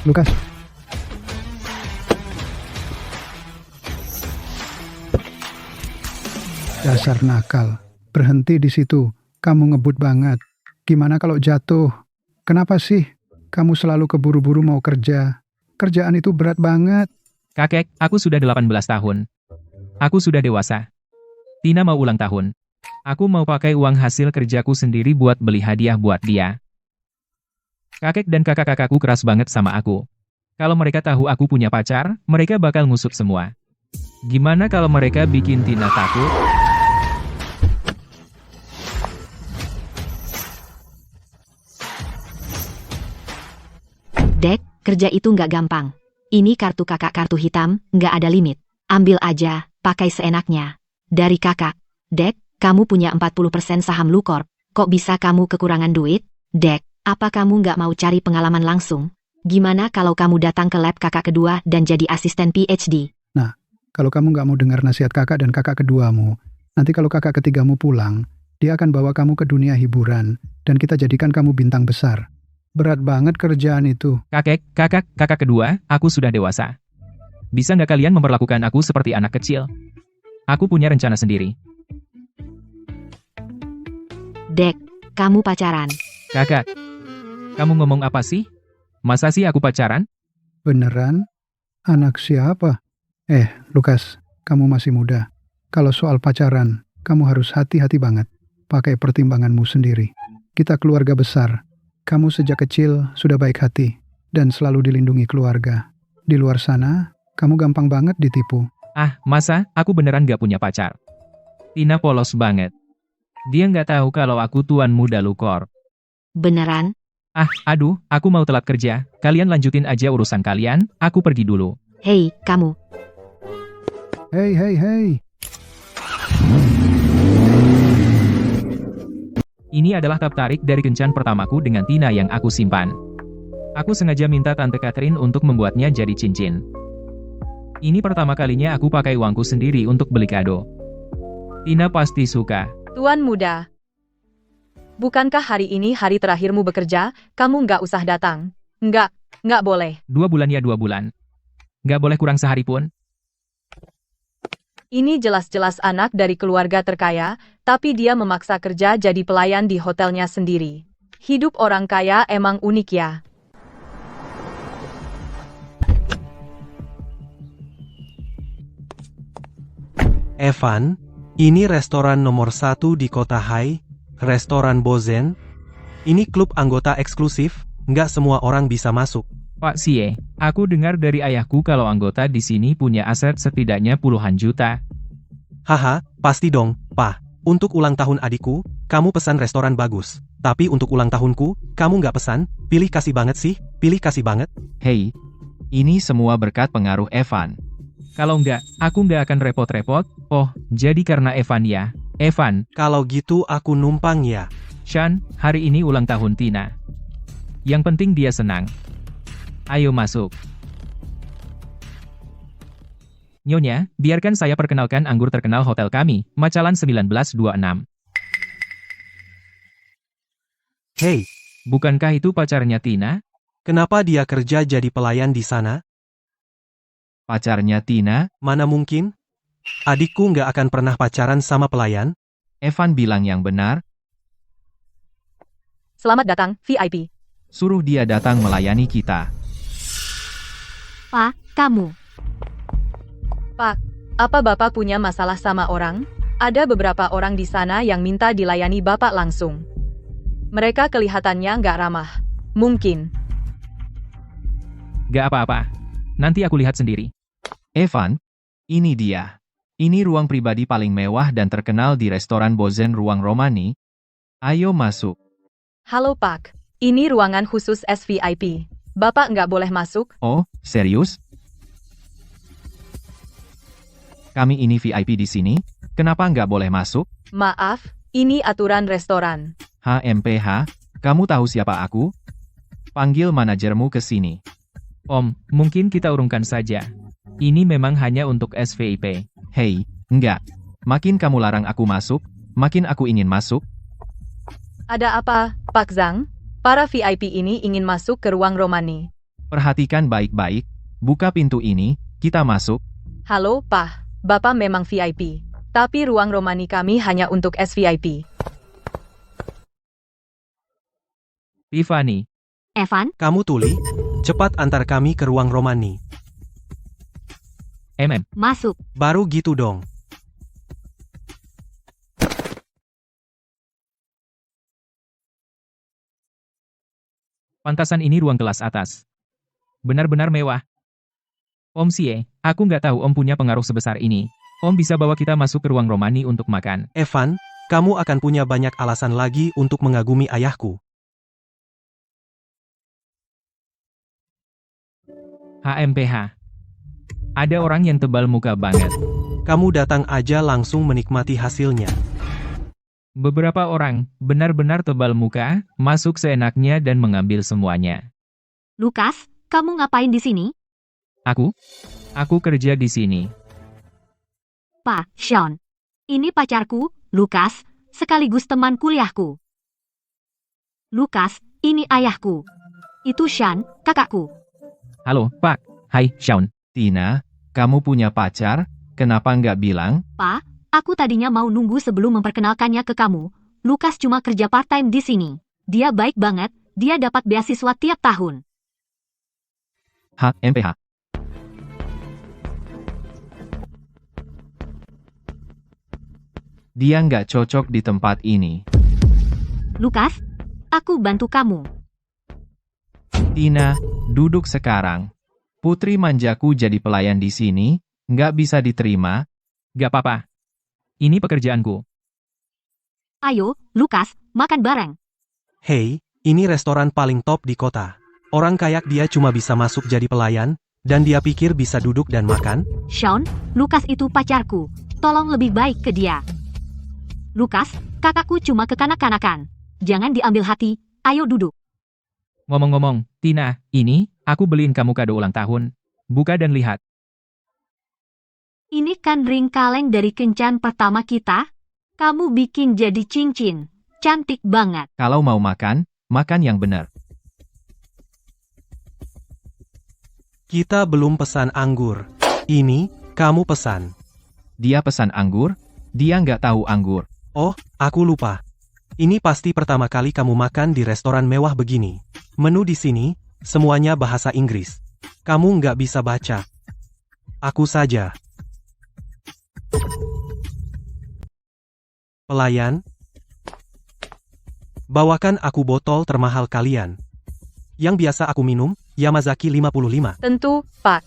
Lukas. Dasar nakal. Berhenti di situ. Kamu ngebut banget. Gimana kalau jatuh? Kenapa sih? Kamu selalu keburu-buru mau kerja. Kerjaan itu berat banget. Kakek, aku sudah 18 tahun. Aku sudah dewasa. Tina mau ulang tahun. Aku mau pakai uang hasil kerjaku sendiri buat beli hadiah buat dia. Kakek dan kakak-kakakku keras banget sama aku. Kalau mereka tahu aku punya pacar, mereka bakal ngusut semua. Gimana kalau mereka bikin Tina takut? Dek, kerja itu nggak gampang. Ini kartu kakak kartu hitam, nggak ada limit. Ambil aja, pakai seenaknya. Dari kakak. Dek, kamu punya 40% saham Lucorp. Kok bisa kamu kekurangan duit? Dek, apa kamu nggak mau cari pengalaman langsung? Gimana kalau kamu datang ke lab kakak kedua dan jadi asisten PhD? Nah, kalau kamu nggak mau dengar nasihat kakak dan kakak keduamu, nanti kalau kakak ketigamu pulang, dia akan bawa kamu ke dunia hiburan, dan kita jadikan kamu bintang besar. Berat banget kerjaan itu. Kakek, kakak kedua, aku sudah dewasa. Bisa nggak kalian memperlakukan aku seperti anak kecil? Aku punya rencana sendiri. Dek, kamu pacaran. Kakak, kamu ngomong apa sih? Masa sih aku pacaran? Beneran? Anak siapa? Lukas, kamu masih muda. Kalau soal pacaran, kamu harus hati-hati banget. Pakai pertimbanganmu sendiri. Kita keluarga besar. Kamu sejak kecil sudah baik hati dan selalu dilindungi keluarga. Di luar sana, kamu gampang banget ditipu. Masa? Aku beneran gak punya pacar. Tina polos banget. Dia nggak tahu kalau aku tuan muda Lucorp. Beneran? Aduh, aku mau telat kerja. Kalian lanjutin aja urusan kalian, aku pergi dulu. Hei, kamu. Hei. Ini adalah tap tarik dari kencan pertamaku dengan Tina yang aku simpan. Aku sengaja minta Tante Catherine untuk membuatnya jadi cincin. Ini pertama kalinya aku pakai uangku sendiri untuk beli kado. Tina pasti suka. Tuan muda, bukankah hari ini hari terakhirmu bekerja? Kamu nggak usah datang. Nggak boleh. 2 bulan ya 2 bulan. Nggak boleh kurang sehari pun. Ini jelas-jelas anak dari keluarga terkaya, tapi dia memaksa kerja jadi pelayan di hotelnya sendiri. Hidup orang kaya emang unik ya. Evan, ini restoran nomor 1 di kota Hai, restoran Bozen. Ini klub anggota eksklusif, nggak semua orang bisa masuk. Pak Sie, aku dengar dari ayahku kalau anggota di sini punya aset setidaknya puluhan juta. Haha, pasti dong, Pak. Untuk ulang tahun adikku, kamu pesan restoran bagus. Tapi untuk ulang tahunku, kamu nggak pesan, pilih kasih banget sih, pilih kasih banget. Hei, ini semua berkat pengaruh Evan. Kalau nggak, aku nggak akan repot-repot. Oh, jadi karena Evan ya. Evan. Kalau gitu aku numpang ya. Sean, hari ini ulang tahun Tina. Yang penting dia senang. Ayo masuk. Nyonya, biarkan saya perkenalkan anggur terkenal hotel kami, Macalan 1926. Hei, Bukankah itu pacarnya Tina? kenapa dia kerja jadi pelayan di sana? Pacarnya Tina? Mana mungkin? Adikku nggak akan pernah pacaran sama pelayan. Evan bilang yang benar. Selamat datang, VIP. Suruh dia datang melayani kita. Pak, kamu. Pak, apa Bapak punya masalah sama orang? Ada beberapa orang di sana yang minta dilayani Bapak langsung. Mereka kelihatannya nggak ramah. Mungkin. Gak apa-apa. Nanti aku lihat sendiri. Evan, ini dia. Ini ruang pribadi paling mewah dan terkenal di restoran Bozen Ruang Romani. Ayo masuk. Halo Pak, ini ruangan khusus SVIP. Bapak nggak boleh masuk? Oh, serius? Kami ini VIP di sini, kenapa nggak boleh masuk? Maaf, ini aturan restoran. HMPH, kamu tahu siapa aku? Panggil manajermu ke sini. Om, mungkin kita urungkan saja. Ini memang hanya untuk SVIP. Hei, enggak. Makin kamu larang aku masuk, makin aku ingin masuk. Ada apa, Pak Zhang? Para VIP ini ingin masuk ke ruang Romani. Perhatikan baik-baik, buka pintu ini, kita masuk. Halo, Pak. Bapak memang VIP. Tapi ruang Romani kami hanya untuk SVIP. Tiffany, Evan, Kamu Tuli, cepat antar kami ke ruang Romani. masuk. Baru gitu dong. pantasan ini ruang kelas atas. Benar-benar mewah. Om Sie, aku nggak tahu Om punya pengaruh sebesar ini. Om bisa bawa kita masuk ke ruang Romani untuk makan. Evan, kamu akan punya banyak alasan lagi untuk mengagumi ayahku. HMPH. Ada orang yang tebal muka banget. Kamu datang aja langsung menikmati hasilnya. Beberapa orang, benar-benar tebal muka, masuk seenaknya dan mengambil semuanya. Lukas, kamu ngapain di sini? Aku kerja di sini. Pak, Sean. Ini pacarku, Lukas, sekaligus teman kuliahku. Lukas, ini ayahku. Itu Sean, kakakku. Halo, Pak. Hai, Sean. Tina, kamu punya pacar, kenapa nggak bilang? Pak, aku tadinya mau nunggu sebelum memperkenalkannya ke kamu. Lukas cuma kerja part-time di sini. Dia baik banget, dia dapat beasiswa tiap tahun. HMPH. Dia nggak cocok di tempat ini. Lukas, aku bantu kamu. Tina, duduk sekarang. Putri manjaku jadi pelayan di sini, nggak bisa diterima. Gak apa-apa. Ini pekerjaanku. Ayo, Lukas, makan bareng. Hei, ini restoran paling top di kota. Orang kayak dia cuma bisa masuk jadi pelayan, dan dia pikir bisa duduk dan makan? Sean, Lukas itu pacarku. Tolong lebih baik ke dia. Lukas, kakakku cuma kekanak-kanakan. Jangan diambil hati, ayo duduk. Ngomong-ngomong, Tina, ini, aku beliin kamu kado ulang tahun. Buka dan lihat. Ini kan ring kaleng dari kencan pertama kita. Kamu bikin jadi cincin. Cantik banget. Kalau mau makan, makan yang benar. Kita belum pesan anggur. Ini, kamu pesan. Dia pesan anggur, dia nggak tahu anggur. Oh, aku lupa. Ini pasti pertama kali kamu makan di restoran mewah begini. Menu di sini, semuanya bahasa Inggris. Kamu nggak bisa baca. Aku saja. Pelayan, bawakan aku botol termahal kalian. Yang biasa aku minum, Yamazaki 55. Tentu, Pak.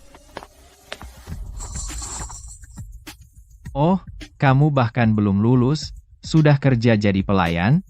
Oh, kamu bahkan belum lulus, sudah kerja jadi pelayan?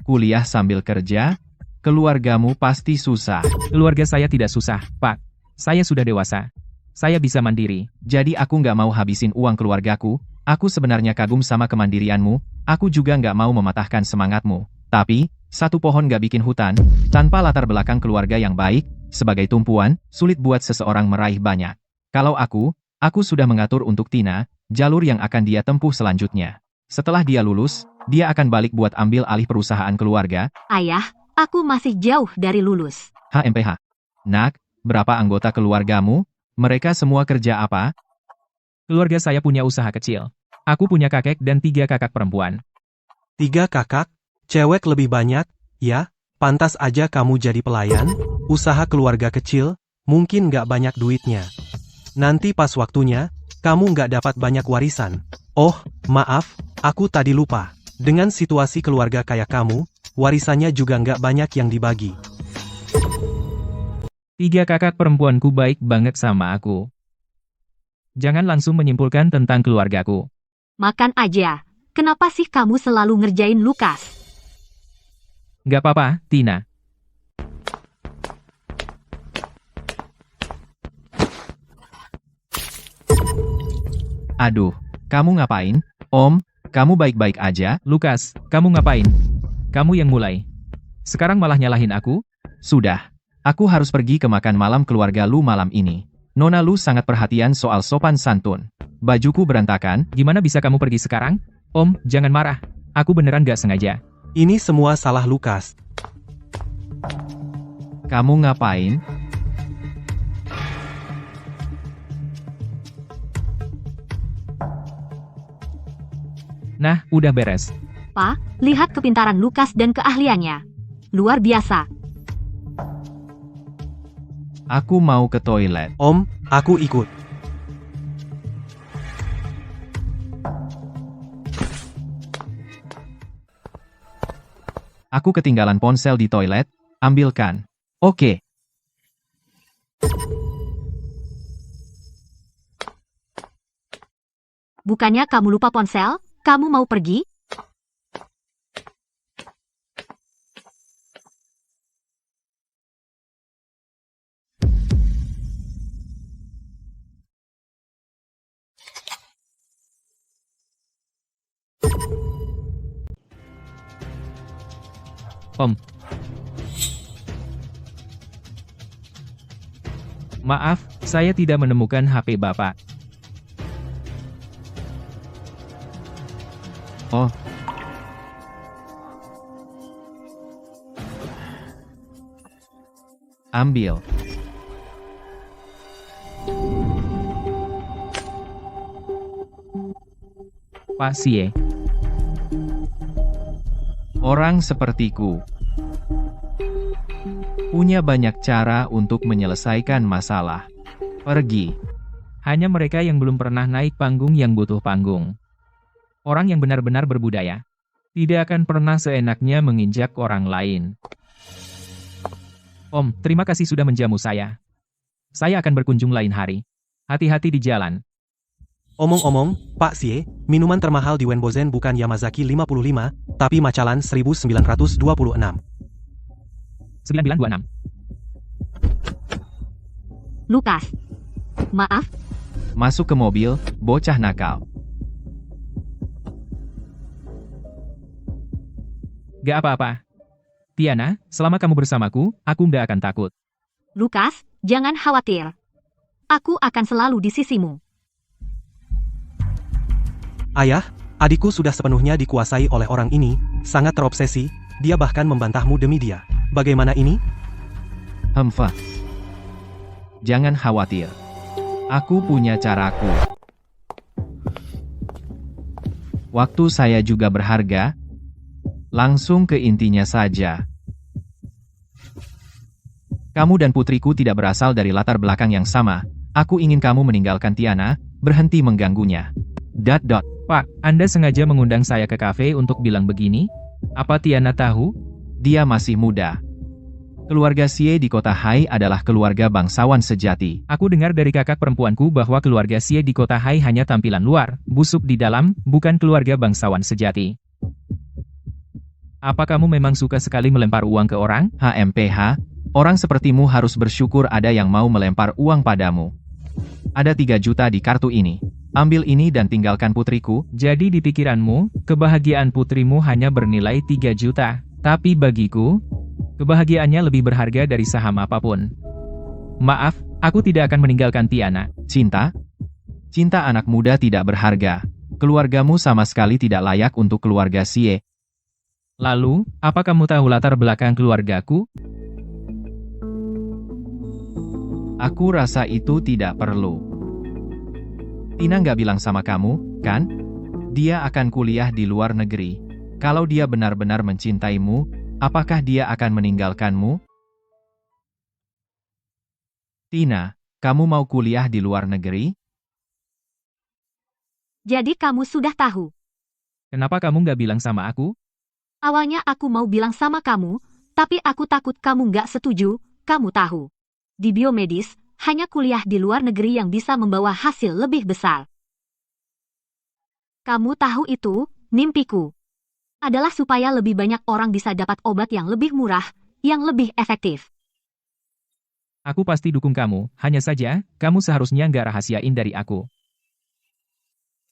Kuliah sambil kerja? Keluargamu pasti susah. Keluarga saya tidak susah, Pak. Saya sudah dewasa. Saya bisa mandiri. Jadi aku nggak mau habisin uang keluargaku. Aku sebenarnya kagum sama kemandirianmu. Aku juga nggak mau mematahkan semangatmu. Tapi, satu pohon nggak bikin hutan. Tanpa latar belakang keluarga yang baik, sebagai tumpuan, sulit buat seseorang meraih banyak. Kalau aku sudah mengatur untuk Tina, jalur yang akan dia tempuh selanjutnya. Setelah dia lulus, dia akan balik buat ambil alih perusahaan keluarga. Ayah, aku masih jauh dari lulus. HMPH. Nak, berapa anggota keluargamu? Mereka semua kerja apa? Keluarga saya punya usaha kecil. Aku punya kakek dan 3 kakak perempuan. 3 kakak? Cewek lebih banyak? Ya, pantas aja kamu jadi pelayan. Usaha keluarga kecil, mungkin nggak banyak duitnya. Nanti pas waktunya, kamu nggak dapat banyak warisan. Oh, maaf, aku tadi lupa. Dengan situasi keluarga kayak kamu, warisannya juga nggak banyak yang dibagi. 3 kakak perempuanku baik banget sama aku. Jangan langsung menyimpulkan tentang keluargaku. Makan aja. Kenapa sih kamu selalu ngerjain Lukas? Gak apa-apa, Tina. Aduh, kamu ngapain? Om, kamu baik-baik aja? Lukas, kamu ngapain? Kamu yang mulai. Sekarang malah nyalahin aku? Sudah. Aku harus pergi ke makan malam keluarga Lu malam ini. Nona Lu sangat perhatian soal sopan santun. Bajuku berantakan. Gimana bisa kamu pergi sekarang? Om, jangan marah. Aku beneran gak sengaja. Ini semua salah Lukas. Kamu ngapain? Nah, udah beres. Pa, lihat kepintaran Lukas dan keahliannya. Luar biasa. Aku mau ke toilet. Om, aku ikut. Aku ketinggalan ponsel di toilet. Ambilkan. Oke. Bukannya kamu lupa ponsel? Kamu mau pergi? Om. Maaf, saya tidak menemukan HP Bapak. Oh. Ambil. Pak Sie. Orang sepertiku punya banyak cara untuk menyelesaikan masalah. Pergi. Hanya mereka yang belum pernah naik panggung yang butuh panggung. Orang yang benar-benar berbudaya tidak akan pernah seenaknya menginjak orang lain. Om, terima kasih sudah menjamu saya. Saya akan berkunjung lain hari. Hati-hati di jalan. Omong-omong, Pak Sie, minuman termahal di Wenbozen bukan Yamazaki 55, tapi Macallan 1926. 926. Lukas. Maaf, Masuk ke mobil, bocah nakal. Gak apa-apa. Tiana, selama kamu bersamaku, aku nggak akan takut. Lukas, jangan khawatir. Aku akan selalu di sisimu. Ayah, adikku sudah sepenuhnya dikuasai oleh orang ini, sangat terobsesi, dia bahkan membantahmu demi dia. Bagaimana ini? Hemfah. Jangan khawatir. Aku punya caraku. Waktu saya juga berharga. Langsung ke intinya saja. Kamu dan putriku tidak berasal dari latar belakang yang sama. Aku ingin kamu meninggalkan Tiana, berhenti mengganggunya. ... Pak, Anda sengaja mengundang saya ke kafe untuk bilang begini? Apa Tiana tahu? Dia masih muda. Keluarga Sie di kota Hai adalah keluarga bangsawan sejati. Aku dengar dari kakak perempuanku bahwa keluarga Sie di kota Hai hanya tampilan luar, busuk di dalam, bukan keluarga bangsawan sejati. Apa kamu memang suka sekali melempar uang ke orang? HMPH, orang sepertimu harus bersyukur ada yang mau melempar uang padamu. Ada 3 juta di kartu ini. Ambil ini dan tinggalkan putriku. Jadi di pikiranmu, kebahagiaan putrimu hanya bernilai 3 juta. Tapi bagiku, kebahagiaannya lebih berharga dari saham apapun. Maaf, aku tidak akan meninggalkan Tiana. Cinta? Cinta anak muda tidak berharga. Keluargamu sama sekali tidak layak untuk keluarga Sie. Lalu, apa kamu tahu latar belakang keluargaku? Aku rasa itu tidak perlu. Tina nggak bilang sama kamu, kan? Dia akan kuliah di luar negeri. Kalau dia benar-benar mencintaimu, apakah dia akan meninggalkanmu? Tina, kamu mau kuliah di luar negeri? Jadi kamu sudah tahu. Kenapa kamu nggak bilang sama aku? Awalnya aku mau bilang sama kamu, tapi aku takut kamu nggak setuju. Kamu tahu. Di biomedis, hanya kuliah di luar negeri yang bisa membawa hasil lebih besar. Kamu tahu itu, mimpiku adalah supaya lebih banyak orang bisa dapat obat yang lebih murah, yang lebih efektif. Aku pasti dukung kamu, hanya saja, kamu seharusnya nggak rahasiain dari aku.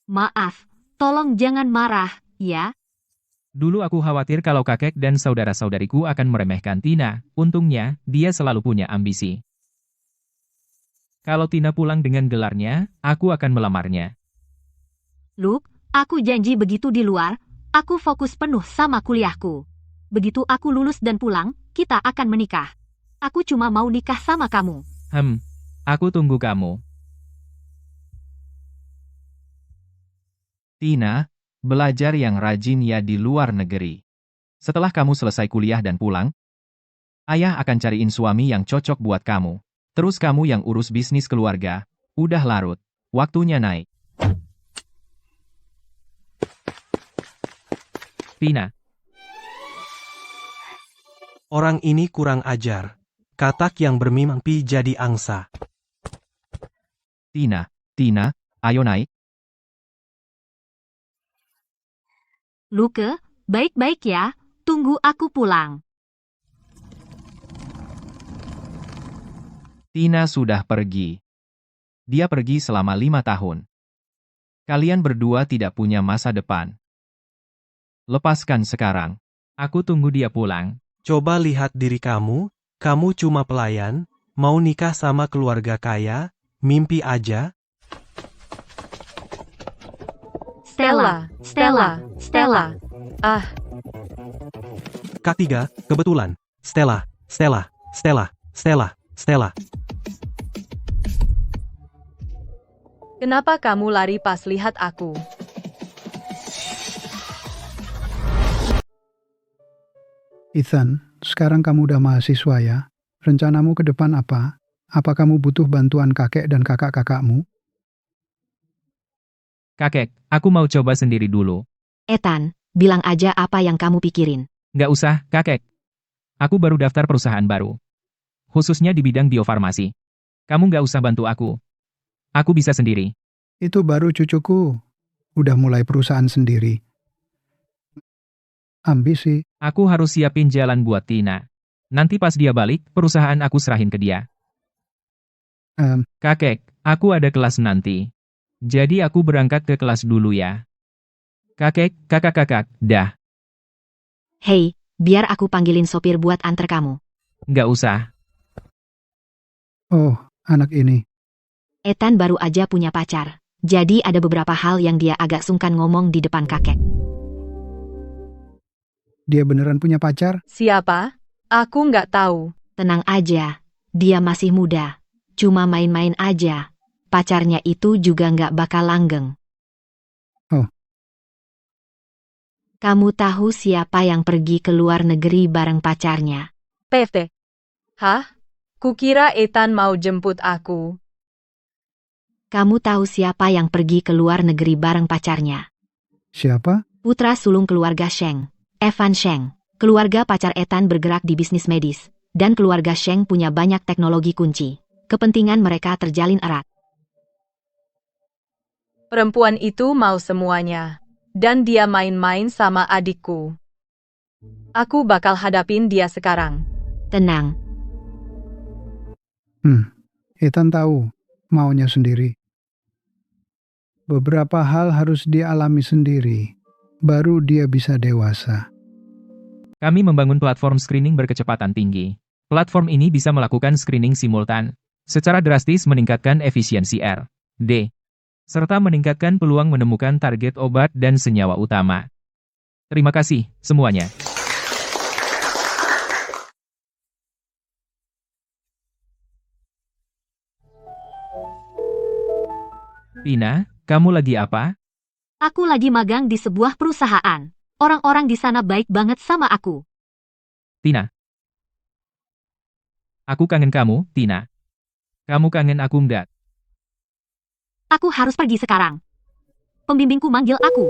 Maaf, tolong jangan marah, ya? Dulu aku khawatir kalau kakek dan saudara-saudariku akan meremehkan Tina. Untungnya, dia selalu punya ambisi. Kalau Tina pulang dengan gelarnya, aku akan melamarnya. Luke, aku janji begitu di luar, aku fokus penuh sama kuliahku. Begitu aku lulus dan pulang, kita akan menikah. Aku cuma mau nikah sama kamu. Aku tunggu kamu. Tina, belajar yang rajin ya di luar negeri. Setelah kamu selesai kuliah dan pulang, ayah akan cariin suami yang cocok buat kamu. Terus kamu yang urus bisnis keluarga. Udah larut. Waktunya naik. Tina, Orang ini kurang ajar. Katak yang bermimpi jadi angsa. Tina, ayo naik. Luke, baik-baik ya, tunggu aku pulang. Tina sudah pergi. Dia pergi selama 5 tahun. Kalian berdua tidak punya masa depan. Lepaskan sekarang. aku tunggu dia pulang. Coba lihat diri kamu cuma pelayan, mau nikah sama keluarga kaya, mimpi aja. Stella. Ah, Kak Tiga, kebetulan. Stella. kenapa kamu lari pas lihat aku? Ethan, sekarang kamu udah mahasiswa ya. Rencanamu ke depan apa? Apa kamu butuh bantuan kakek dan kakak-kakakmu? Kakek, aku mau coba sendiri dulu. Ethan, bilang aja apa yang kamu pikirin. Nggak usah, kakek. Aku baru daftar perusahaan baru. Khususnya di bidang biofarmasi. Kamu nggak usah bantu aku. Aku bisa sendiri. Itu baru cucuku. Udah mulai perusahaan sendiri. Ambisi. Aku harus siapin jalan buat Tina. Nanti pas dia balik, perusahaan aku serahin ke dia. Kakek, aku ada kelas nanti. Jadi aku berangkat ke kelas dulu ya. Kakek, kakak, dah. Hei, biar aku panggilin sopir buat antar kamu. Nggak usah. Oh, anak ini. Ethan baru aja punya pacar. Jadi ada beberapa hal yang dia agak sungkan ngomong di depan kakek. Dia beneran punya pacar? Siapa? Aku nggak tahu. Tenang aja, dia masih muda. Cuma main-main aja. Pacarnya itu juga nggak bakal langgeng. Oh. Kamu tahu siapa yang pergi ke luar negeri bareng pacarnya? PFT. Hah? Kukira Ethan mau jemput aku. Kamu tahu siapa yang pergi ke luar negeri bareng pacarnya? Siapa? Putra sulung keluarga Sheng, Evan Sheng. Keluarga pacar Ethan bergerak di bisnis medis, dan keluarga Sheng punya banyak teknologi kunci. Kepentingan mereka terjalin erat. Perempuan itu mau semuanya. Dan dia main-main sama adikku. Aku bakal hadapin dia sekarang. Tenang, Ethan tahu maunya sendiri. Beberapa hal harus dia alami sendiri. Baru dia bisa dewasa. Kami membangun platform screening berkecepatan tinggi. Platform ini bisa melakukan screening simultan, secara drastis meningkatkan efisiensi R&D, serta meningkatkan peluang menemukan target obat dan senyawa utama. Terima kasih, semuanya. Tina, kamu lagi apa? aku lagi magang di sebuah perusahaan. Orang-orang di sana baik banget sama aku. Tina. Aku kangen kamu, Tina. Kamu kangen aku nggak? Aku harus pergi sekarang. Pembimbingku manggil aku.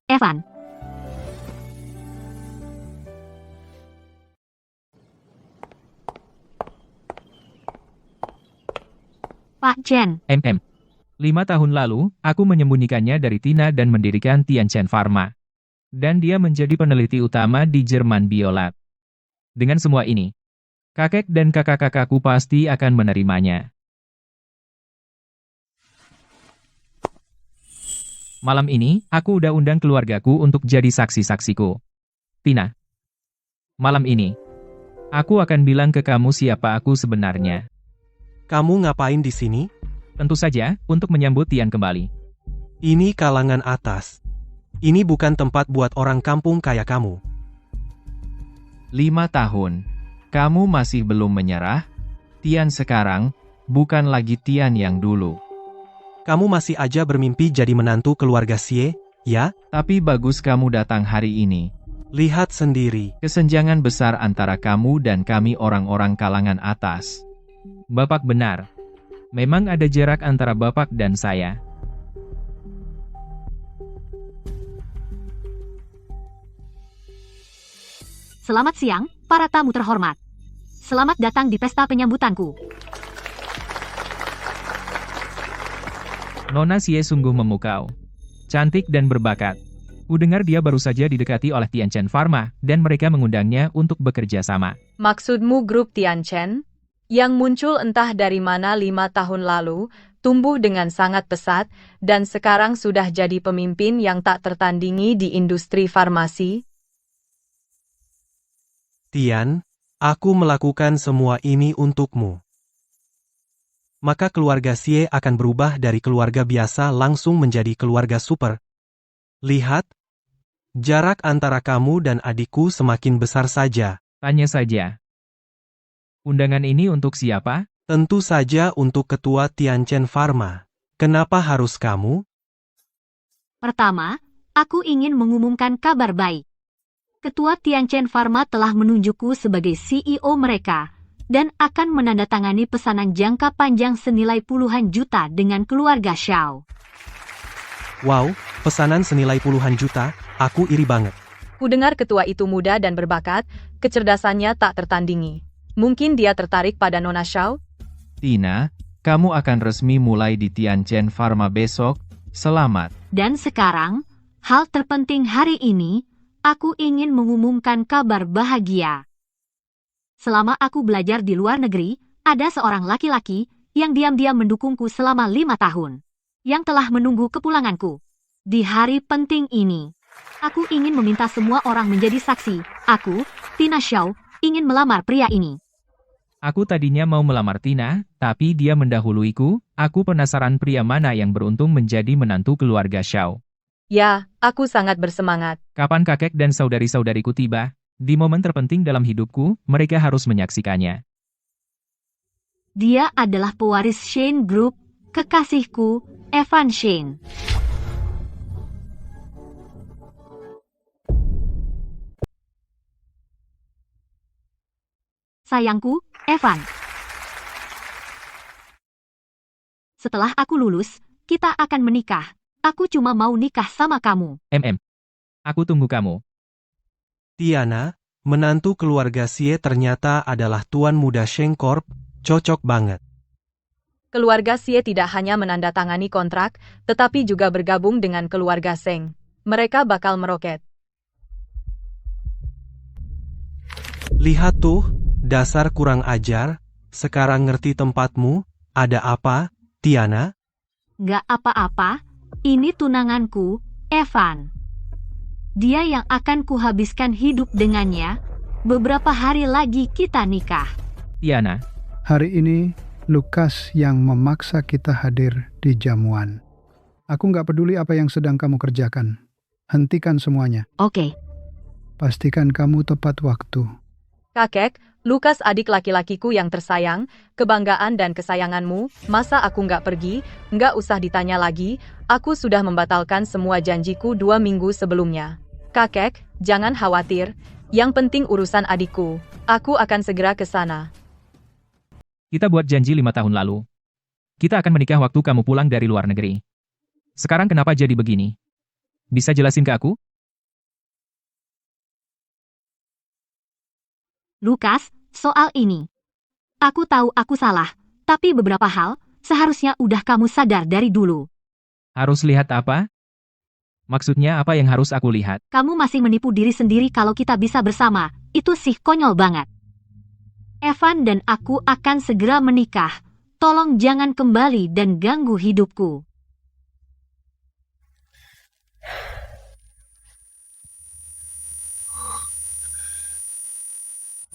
Evan. Pak Chen, 5 tahun lalu, aku menyembunyikannya dari Tina dan mendirikan Tianchen Pharma. Dan dia menjadi peneliti utama di Jerman Biolab. Dengan semua ini, kakek dan kakak-kakakku pasti akan menerimanya. Malam ini, aku udah undang keluargaku untuk jadi saksi-saksiku. Tina. Malam ini, aku akan bilang ke kamu siapa aku sebenarnya. Kamu ngapain di sini? Tentu saja, untuk menyambut Tian kembali. Ini kalangan atas. Ini bukan tempat buat orang kampung kayak kamu. 5 tahun. Kamu masih belum menyerah? Tian sekarang, bukan lagi Tian yang dulu. Kamu masih aja bermimpi jadi menantu keluarga Xie, ya? Tapi bagus kamu datang hari ini. Lihat sendiri. Kesenjangan besar antara kamu dan kami orang-orang kalangan atas. Bapak benar. Memang ada jarak antara Bapak dan saya. Selamat siang, para tamu terhormat. Selamat datang di pesta penyambutanku. Nona Xie sungguh memukau. Cantik dan berbakat. Kudengar dia baru saja didekati oleh Tianchen Pharma, dan mereka mengundangnya untuk bekerja sama. Maksudmu grup Tianchen? Yang muncul entah dari mana 5 tahun lalu, tumbuh dengan sangat pesat, dan sekarang sudah jadi pemimpin yang tak tertandingi di industri farmasi? Tian, aku melakukan semua ini untukmu. Maka keluarga Xie akan berubah dari keluarga biasa langsung menjadi keluarga super. Lihat, jarak antara kamu dan adikku semakin besar saja. Tanya saja. Undangan ini untuk siapa? Tentu saja untuk ketua Tianchen Pharma. Kenapa harus kamu? Pertama, aku ingin mengumumkan kabar baik. Ketua Tianchen Pharma telah menunjukku sebagai CEO mereka, dan akan menandatangani pesanan jangka panjang senilai puluhan juta dengan keluarga Xiao. Wow, pesanan senilai puluhan juta, aku iri banget. Kudengar ketua itu muda dan berbakat, kecerdasannya tak tertandingi. Mungkin dia tertarik pada Nona Xiao? Tina, kamu akan resmi mulai di Tianchen Pharma besok. Selamat. Dan sekarang, hal terpenting hari ini, aku ingin mengumumkan kabar bahagia. Selama aku belajar di luar negeri, ada seorang laki-laki yang diam-diam mendukungku selama 5 tahun, yang telah menunggu kepulanganku. Di hari penting ini, aku ingin meminta semua orang menjadi saksi. Aku, Tina Xiao, ingin melamar pria ini. Aku tadinya mau melamar Tina, tapi dia mendahuluiku. Aku penasaran pria mana yang beruntung menjadi menantu keluarga Xiao. Ya, aku sangat bersemangat. Kapan kakek dan saudari-saudariku tiba? Di momen terpenting dalam hidupku, mereka harus menyaksikannya. Dia adalah pewaris Shane Group, kekasihku, Evan Shane. Sayangku, Evan. Setelah aku lulus, kita akan menikah. Aku cuma mau nikah sama kamu. Aku tunggu kamu. Tiana, menantu keluarga Xie ternyata adalah tuan muda Sheng Corp, cocok banget. Keluarga Xie tidak hanya menandatangani kontrak, tetapi juga bergabung dengan keluarga Seng. Mereka bakal meroket. Lihat tuh, dasar kurang ajar, sekarang ngerti tempatmu, ada apa, Tiana? Gak apa-apa, ini tunanganku, Evan. Dia yang akan kuhabiskan hidup dengannya. Beberapa hari lagi kita nikah. Tiana, Hari ini, Lukas yang memaksa kita hadir di jamuan. Aku nggak peduli apa yang sedang kamu kerjakan. Hentikan semuanya. Oke, Pastikan kamu tepat waktu. Kakek, Lukas adik laki-lakiku yang tersayang, kebanggaan dan kesayanganmu, masa aku nggak pergi? Nggak usah ditanya lagi, aku sudah membatalkan semua janjiku 2 minggu sebelumnya. Kakek, jangan khawatir, yang penting urusan adikku. Aku akan segera ke sana. kita buat janji 5 tahun lalu. Kita akan menikah waktu kamu pulang dari luar negeri. Sekarang kenapa jadi begini? Bisa jelasin ke aku? Lukas, soal ini. Aku tahu aku salah, tapi beberapa hal seharusnya udah kamu sadar dari dulu. Harus lihat apa? Maksudnya apa yang harus aku lihat? Kamu masih menipu diri sendiri kalau kita bisa bersama. Itu sih konyol banget. Evan dan aku akan segera menikah. Tolong jangan kembali dan ganggu hidupku.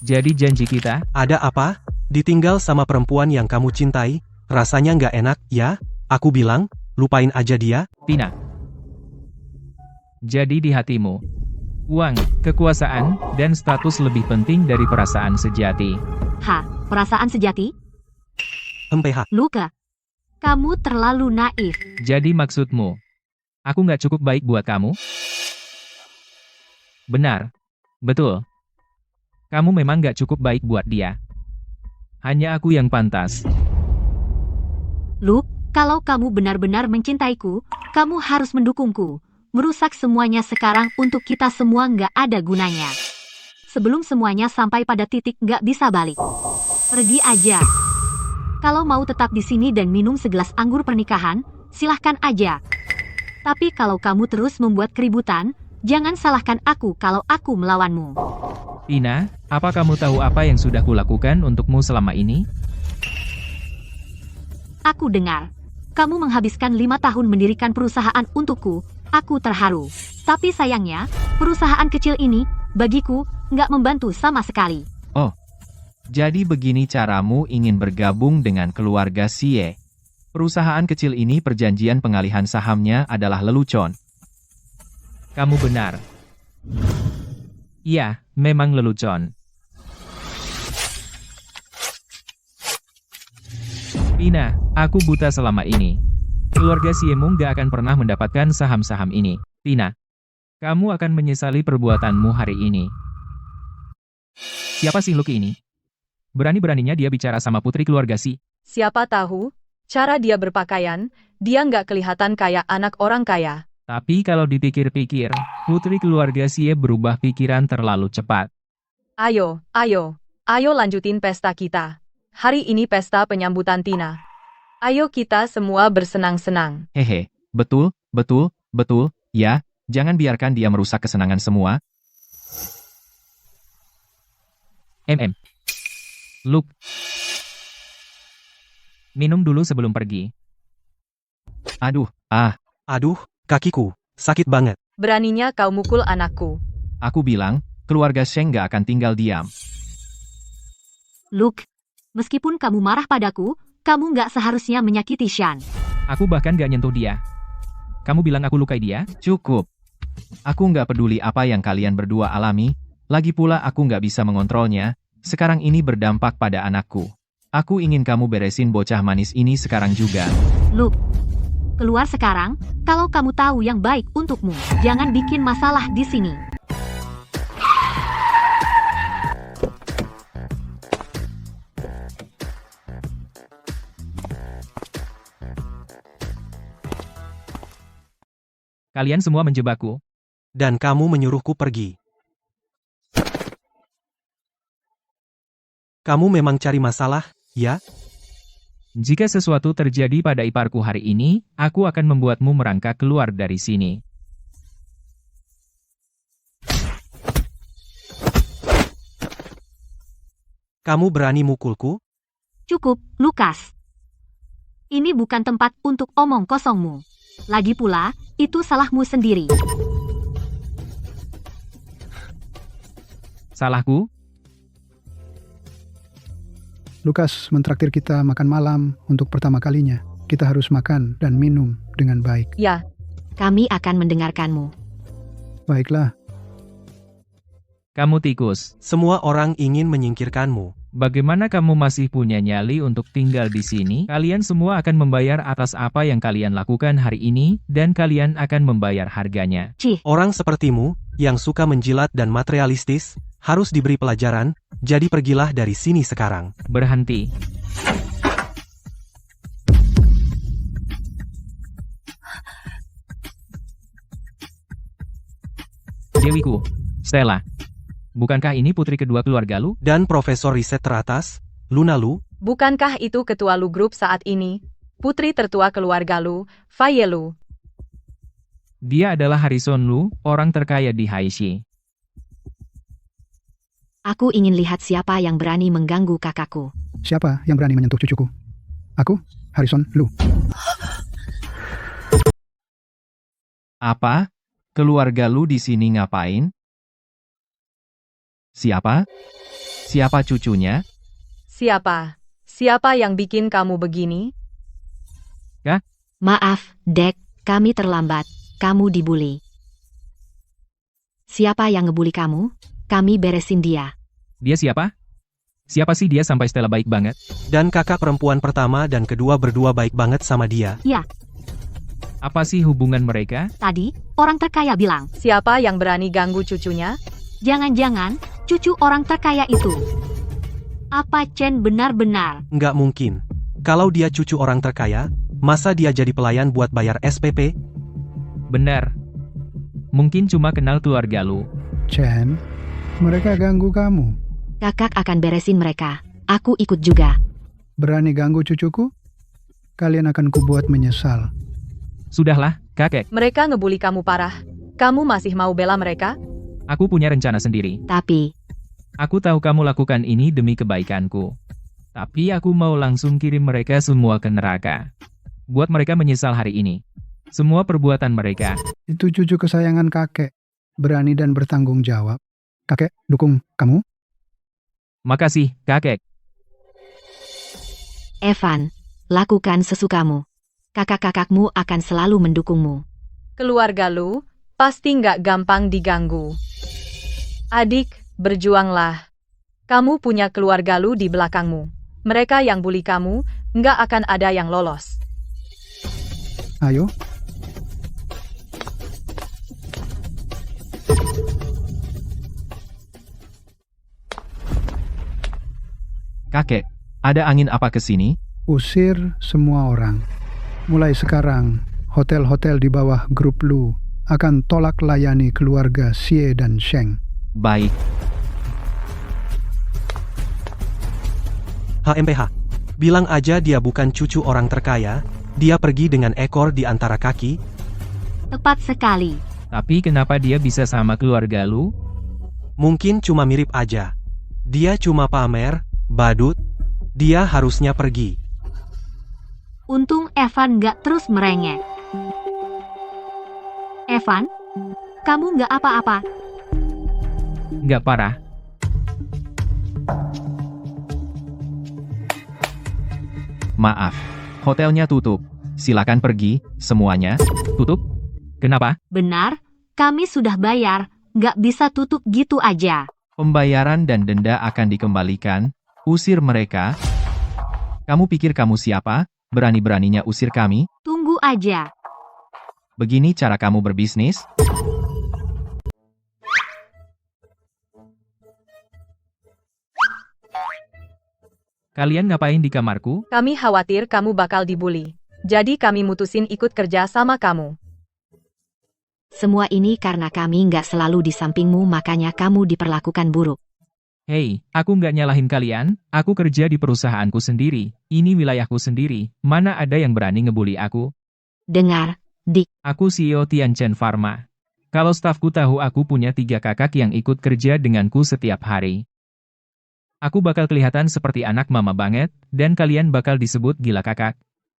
Jadi janji kita? Ada apa? Ditinggal sama perempuan yang kamu cintai? Rasanya nggak enak, ya? Aku bilang, lupain aja dia. Tina. Jadi di hatimu, uang, kekuasaan, dan status lebih penting dari perasaan sejati. Perasaan sejati? PH. Luka, kamu terlalu naif. Jadi maksudmu, aku nggak cukup baik buat kamu? Benar. Betul. Kamu memang nggak cukup baik buat dia. Hanya aku yang pantas. Luke, kalau kamu benar-benar mencintaiku, kamu harus mendukungku. Merusak semuanya sekarang untuk kita semua nggak ada gunanya. Sebelum semuanya sampai pada titik nggak bisa balik. Pergi aja. Kalau mau tetap di sini dan minum segelas anggur pernikahan, silahkan aja. Tapi kalau kamu terus membuat keributan, jangan salahkan aku kalau aku melawanmu. Tina, apa kamu tahu apa yang sudah kulakukan untukmu selama ini? Aku dengar. Kamu menghabiskan 5 tahun mendirikan perusahaan untukku. Aku terharu. Tapi sayangnya, perusahaan kecil ini, bagiku, nggak membantu sama sekali. Oh, jadi begini caramu ingin bergabung dengan keluarga Sie. Perusahaan kecil ini perjanjian pengalihan sahamnya adalah lelucon. Kamu benar. Iya, memang lelucon. Tina, aku buta selama ini. Keluarga Siemu gak akan pernah mendapatkan saham-saham ini. Tina, kamu akan menyesali perbuatanmu hari ini. Siapa sih Lucky ini? Berani-beraninya dia bicara sama putri keluarga Si. Siapa tahu, cara dia berpakaian, dia nggak kelihatan kayak anak orang kaya. Tapi kalau dipikir-pikir, putri keluarga Sie berubah pikiran terlalu cepat. Ayo lanjutin pesta kita. Hari ini pesta penyambutan Tina. Ayo kita semua bersenang-senang. Hehe, betul, ya, jangan biarkan dia merusak kesenangan semua. Luke. Minum dulu sebelum pergi. Aduh, kakiku, sakit banget. Beraninya kau mukul anakku. Aku bilang, keluarga Sheng gak akan tinggal diam. Luke, meskipun kamu marah padaku, kamu nggak seharusnya menyakiti Shan. Aku bahkan gak nyentuh dia. Kamu bilang aku lukai dia? Cukup. Aku nggak peduli apa yang kalian berdua alami, lagi pula aku nggak bisa mengontrolnya, sekarang ini berdampak pada anakku. Aku ingin kamu beresin bocah manis ini sekarang juga. Luke, keluar sekarang, kalau kamu tahu yang baik untukmu. Jangan bikin masalah di sini. Kalian semua menjebakku. Dan kamu menyuruhku pergi. Kamu memang cari masalah, ya? Jika sesuatu terjadi pada iparku hari ini, aku akan membuatmu merangkak keluar dari sini. Kamu berani mukulku? Cukup, Lukas. Ini bukan tempat untuk omong kosongmu. Lagi pula, itu salahmu sendiri. Salahku? Lukas mentraktir kita makan malam untuk pertama kalinya. Kita harus makan dan minum dengan baik. Ya, Kami akan mendengarkanmu. Baiklah, Kamu tikus. Semua orang ingin menyingkirkanmu. Bagaimana kamu masih punya nyali untuk tinggal di sini? Kalian semua akan membayar atas apa yang kalian lakukan hari ini, dan kalian akan membayar harganya. Orang sepertimu, yang suka menjilat dan materialistis, harus diberi pelajaran, jadi pergilah dari sini sekarang. Berhenti. Dewiku. Stella. Bukankah ini putri kedua keluarga lu? Dan profesor riset teratas, Luna Lu, bukankah itu ketua Lu Group saat ini? Putri tertua keluarga Lu, Faye Lu. Dia adalah Harrison Lu, orang terkaya di Haishi. Aku ingin lihat siapa yang berani mengganggu kakakku. siapa yang berani menyentuh cucuku? Aku, Harrison Lu. Apa? Keluarga lu di sini ngapain? Siapa? Siapa cucunya? Siapa? Siapa yang bikin kamu begini? Maaf, Dek, kami terlambat. Kamu dibully. Siapa yang ngebully kamu? Kami beresin dia. Dia siapa? Siapa sih dia sampai Stella baik banget? Dan kakak perempuan pertama dan kedua berdua baik banget sama dia. Apa sih hubungan mereka? Tadi, orang terkaya bilang, Siapa yang berani ganggu cucunya? jangan-jangan cucu orang terkaya itu. Apa Chen benar-benar? Nggak mungkin. Kalau dia cucu orang terkaya, masa dia jadi pelayan buat bayar SPP? Benar. Mungkin cuma kenal keluarga lu. Chen, mereka ganggu kamu. Kakak akan beresin mereka. Aku ikut juga. Berani ganggu cucuku? Kalian akan kubuat menyesal. Sudahlah, kakek. Mereka ngebully kamu parah. Kamu masih mau bela mereka? Aku punya rencana sendiri. Tapi, Aku tahu kamu lakukan ini demi kebaikanku. Tapi aku mau langsung kirim mereka semua ke neraka. Buat mereka menyesal hari ini. Semua perbuatan mereka. Itu cucu kesayangan kakek. Berani dan bertanggung jawab. Kakek, dukung kamu? Makasih, kakek. Evan, lakukan sesukamu. Kakak-kakakmu akan selalu mendukungmu. Keluarga lu pasti nggak gampang diganggu. Adik, berjuanglah. Kamu punya keluarga lu di belakangmu. Mereka yang bully kamu, nggak akan ada yang lolos. Ayo. Kakek, ada angin apa ke sini? Usir semua orang. Mulai sekarang, hotel-hotel di bawah grup Lu akan tolak layani keluarga Xie dan Sheng. Baik. HMPH. Bilang aja dia bukan cucu orang terkaya, dia pergi dengan ekor di antara kaki. Tepat sekali. Tapi kenapa dia bisa sama keluarga lu? Mungkin cuma mirip aja. Dia cuma pamer, badut. Dia harusnya pergi. Untung Evan nggak terus merengek. Evan, kamu nggak apa-apa. Nggak parah. Maaf. Hotelnya tutup. Silakan pergi, semuanya. Tutup? Kenapa? Benar, kami sudah bayar. Nggak bisa tutup gitu aja. Pembayaran dan denda akan dikembalikan. Usir mereka. Kamu pikir kamu siapa? Berani-beraninya usir kami? Tunggu aja. Begini cara kamu berbisnis? Kalian ngapain di kamarku? Kami khawatir kamu bakal dibully. Jadi kami mutusin ikut kerja sama kamu. Semua ini karena kami nggak selalu di sampingmu, makanya kamu diperlakukan buruk. Hei, aku nggak nyalahin kalian. Aku kerja di perusahaanku sendiri. Ini wilayahku sendiri. Mana ada yang berani ngebully aku? Dengar, Dik, Aku CEO Tianchen Pharma. Kalau stafku tahu aku punya 3 kakak yang ikut kerja denganku setiap hari. Aku bakal kelihatan seperti anak mama banget, dan kalian bakal disebut gila kakak.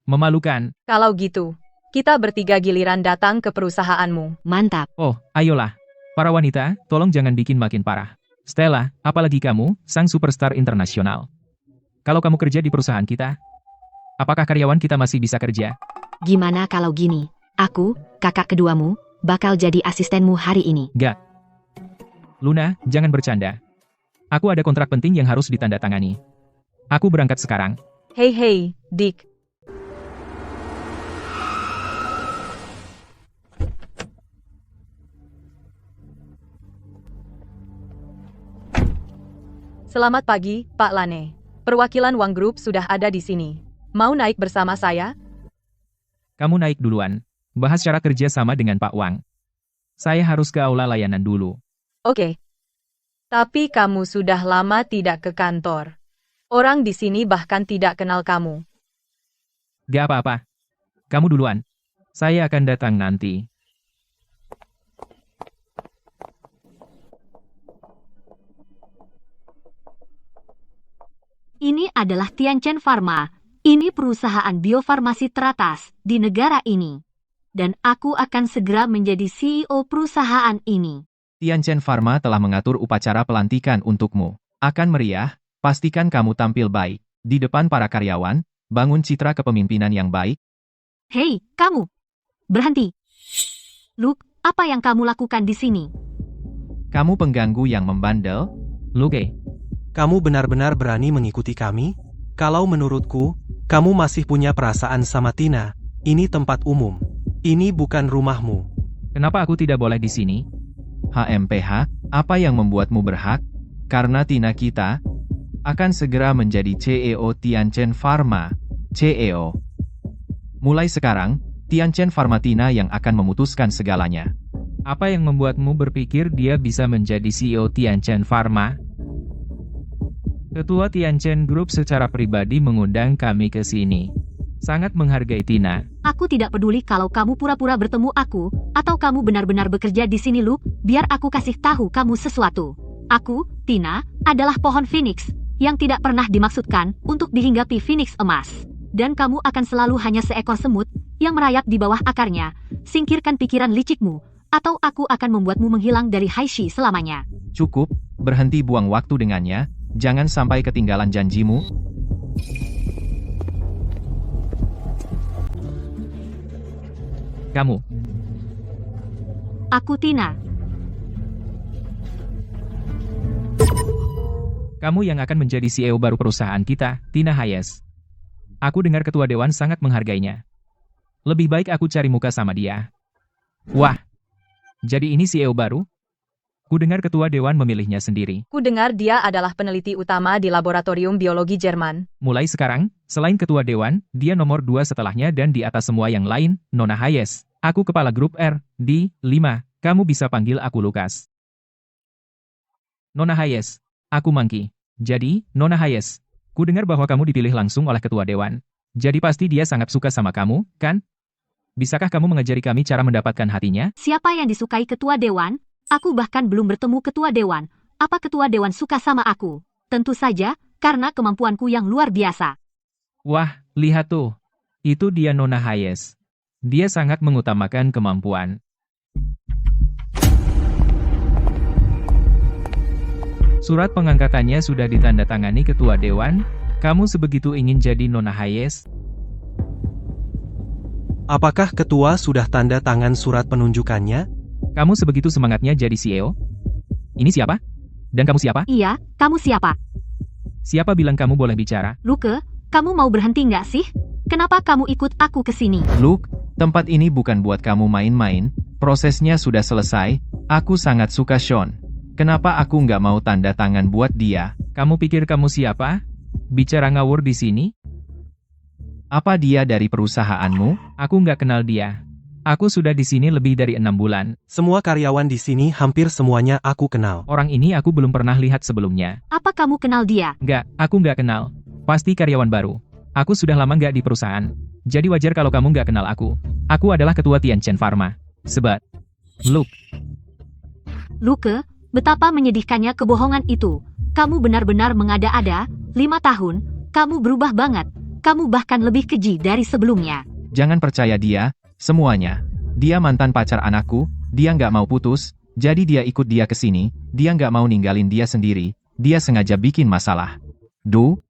Memalukan. Kalau gitu, kita bertiga giliran datang ke perusahaanmu. mantap. Oh, ayolah. Para wanita, tolong jangan bikin makin parah. Stella, apalagi kamu, sang superstar internasional. Kalau kamu kerja di perusahaan kita, apakah karyawan kita masih bisa kerja? Gimana kalau gini? Aku, kakak keduamu, bakal jadi asistenmu hari ini. Gak. Luna, jangan bercanda. Aku ada kontrak penting yang harus ditandatangani. Aku berangkat sekarang. Hei, Dick. Selamat pagi, Pak Lane. Perwakilan Wang Group sudah ada di sini. Mau naik bersama saya? Kamu naik duluan. Bahas cara kerja sama dengan Pak Wang. Saya harus ke aula layanan dulu. Oke. Tapi kamu sudah lama tidak ke kantor. Orang di sini bahkan tidak kenal kamu. Gak apa-apa. Kamu duluan. Saya akan datang nanti. Ini adalah Tianchen Pharma. Ini perusahaan biofarmasi teratas di negara ini. Dan aku akan segera menjadi CEO perusahaan ini. Tianchen Pharma telah mengatur upacara pelantikan untukmu. Akan meriah, pastikan kamu tampil baik. Di depan para karyawan, bangun citra kepemimpinan yang baik. Hei, kamu! Berhenti! Luke, apa yang kamu lakukan di sini? Kamu pengganggu yang membandel. Luke, Kamu benar-benar berani mengikuti kami? Kalau menurutku, kamu masih punya perasaan sama Tina. Ini tempat umum. Ini bukan rumahmu. kenapa aku tidak boleh di sini? HMPH, apa yang membuatmu berhak? Karena Tina kita akan segera menjadi CEO Tianchen Pharma. CEO. Mulai sekarang, Tianchen Pharma Tina yang akan memutuskan segalanya. Apa yang membuatmu berpikir dia bisa menjadi CEO Tianchen Pharma? Ketua Tianchen Group secara pribadi mengundang kami ke sini. Sangat menghargai Tina. Aku tidak peduli kalau kamu pura-pura bertemu aku, atau kamu benar-benar bekerja di sini, Luke. Biar aku kasih tahu kamu sesuatu. Aku, Tina, adalah pohon Phoenix, yang tidak pernah dimaksudkan untuk dihinggapi Phoenix emas. Dan kamu akan selalu hanya seekor semut, yang merayap di bawah akarnya. Singkirkan pikiran licikmu, atau aku akan membuatmu menghilang dari Haishi selamanya. Cukup, berhenti buang waktu dengannya, jangan sampai ketinggalan janjimu. Kamu, Aku Tina. kamu yang akan menjadi CEO baru perusahaan kita, Tina Hayes. Aku dengar ketua dewan sangat menghargainya. Lebih baik aku cari muka sama dia. Wah, jadi ini CEO baru? Ku dengar ketua dewan memilihnya sendiri. Ku dengar dia adalah peneliti utama di laboratorium biologi Jerman. Mulai sekarang, selain ketua dewan, dia nomor 2 setelahnya dan di atas semua yang lain, Nona Hayes. Aku kepala grup R, D, 5, kamu bisa panggil aku Lukas. Nona Hayes, aku Monkey. Jadi, Nona Hayes, ku dengar bahwa kamu dipilih langsung oleh ketua dewan. Jadi pasti dia sangat suka sama kamu, kan? Bisakah kamu mengajari kami cara mendapatkan hatinya? Siapa yang disukai ketua dewan? Aku bahkan belum bertemu ketua dewan. Apa ketua dewan suka sama aku? Tentu saja, karena kemampuanku yang luar biasa. Wah, lihat tuh. Itu dia Nona Hayes. Dia sangat mengutamakan kemampuan. Surat pengangkatannya sudah ditandatangani ketua dewan. Kamu sebegitu ingin jadi Nona Hayes? Apakah ketua sudah tanda tangan surat penunjukannya? Kamu sebegitu semangatnya jadi CEO? Ini siapa? Dan kamu siapa? Iya, kamu siapa? Siapa bilang kamu boleh bicara? Luke, kamu mau berhenti nggak sih? Kenapa kamu ikut aku ke sini? Luke, tempat ini bukan buat kamu main-main, prosesnya sudah selesai, aku sangat suka Sean. Kenapa aku nggak mau tanda tangan buat dia? Kamu pikir kamu siapa? Bicara ngawur di sini? Apa dia dari perusahaanmu? Aku nggak kenal dia. Aku sudah di sini lebih dari 6 bulan. Semua karyawan di sini hampir semuanya aku kenal. Orang ini aku belum pernah lihat sebelumnya. Apa kamu kenal dia? Nggak, aku nggak kenal. Pasti karyawan baru. Aku sudah lama nggak di perusahaan. Jadi wajar kalau kamu nggak kenal aku. Aku adalah ketua Tianchen Pharma. Sebab, Luke, Luke, betapa menyedihkannya kebohongan itu. Kamu benar-benar mengada-ada. 5 tahun, kamu berubah banget. Kamu bahkan lebih keji dari sebelumnya. Jangan percaya dia, semuanya. Dia mantan pacar anakku, dia nggak mau putus, jadi dia ikut dia ke sini, dia nggak mau ninggalin dia sendiri, dia sengaja bikin masalah.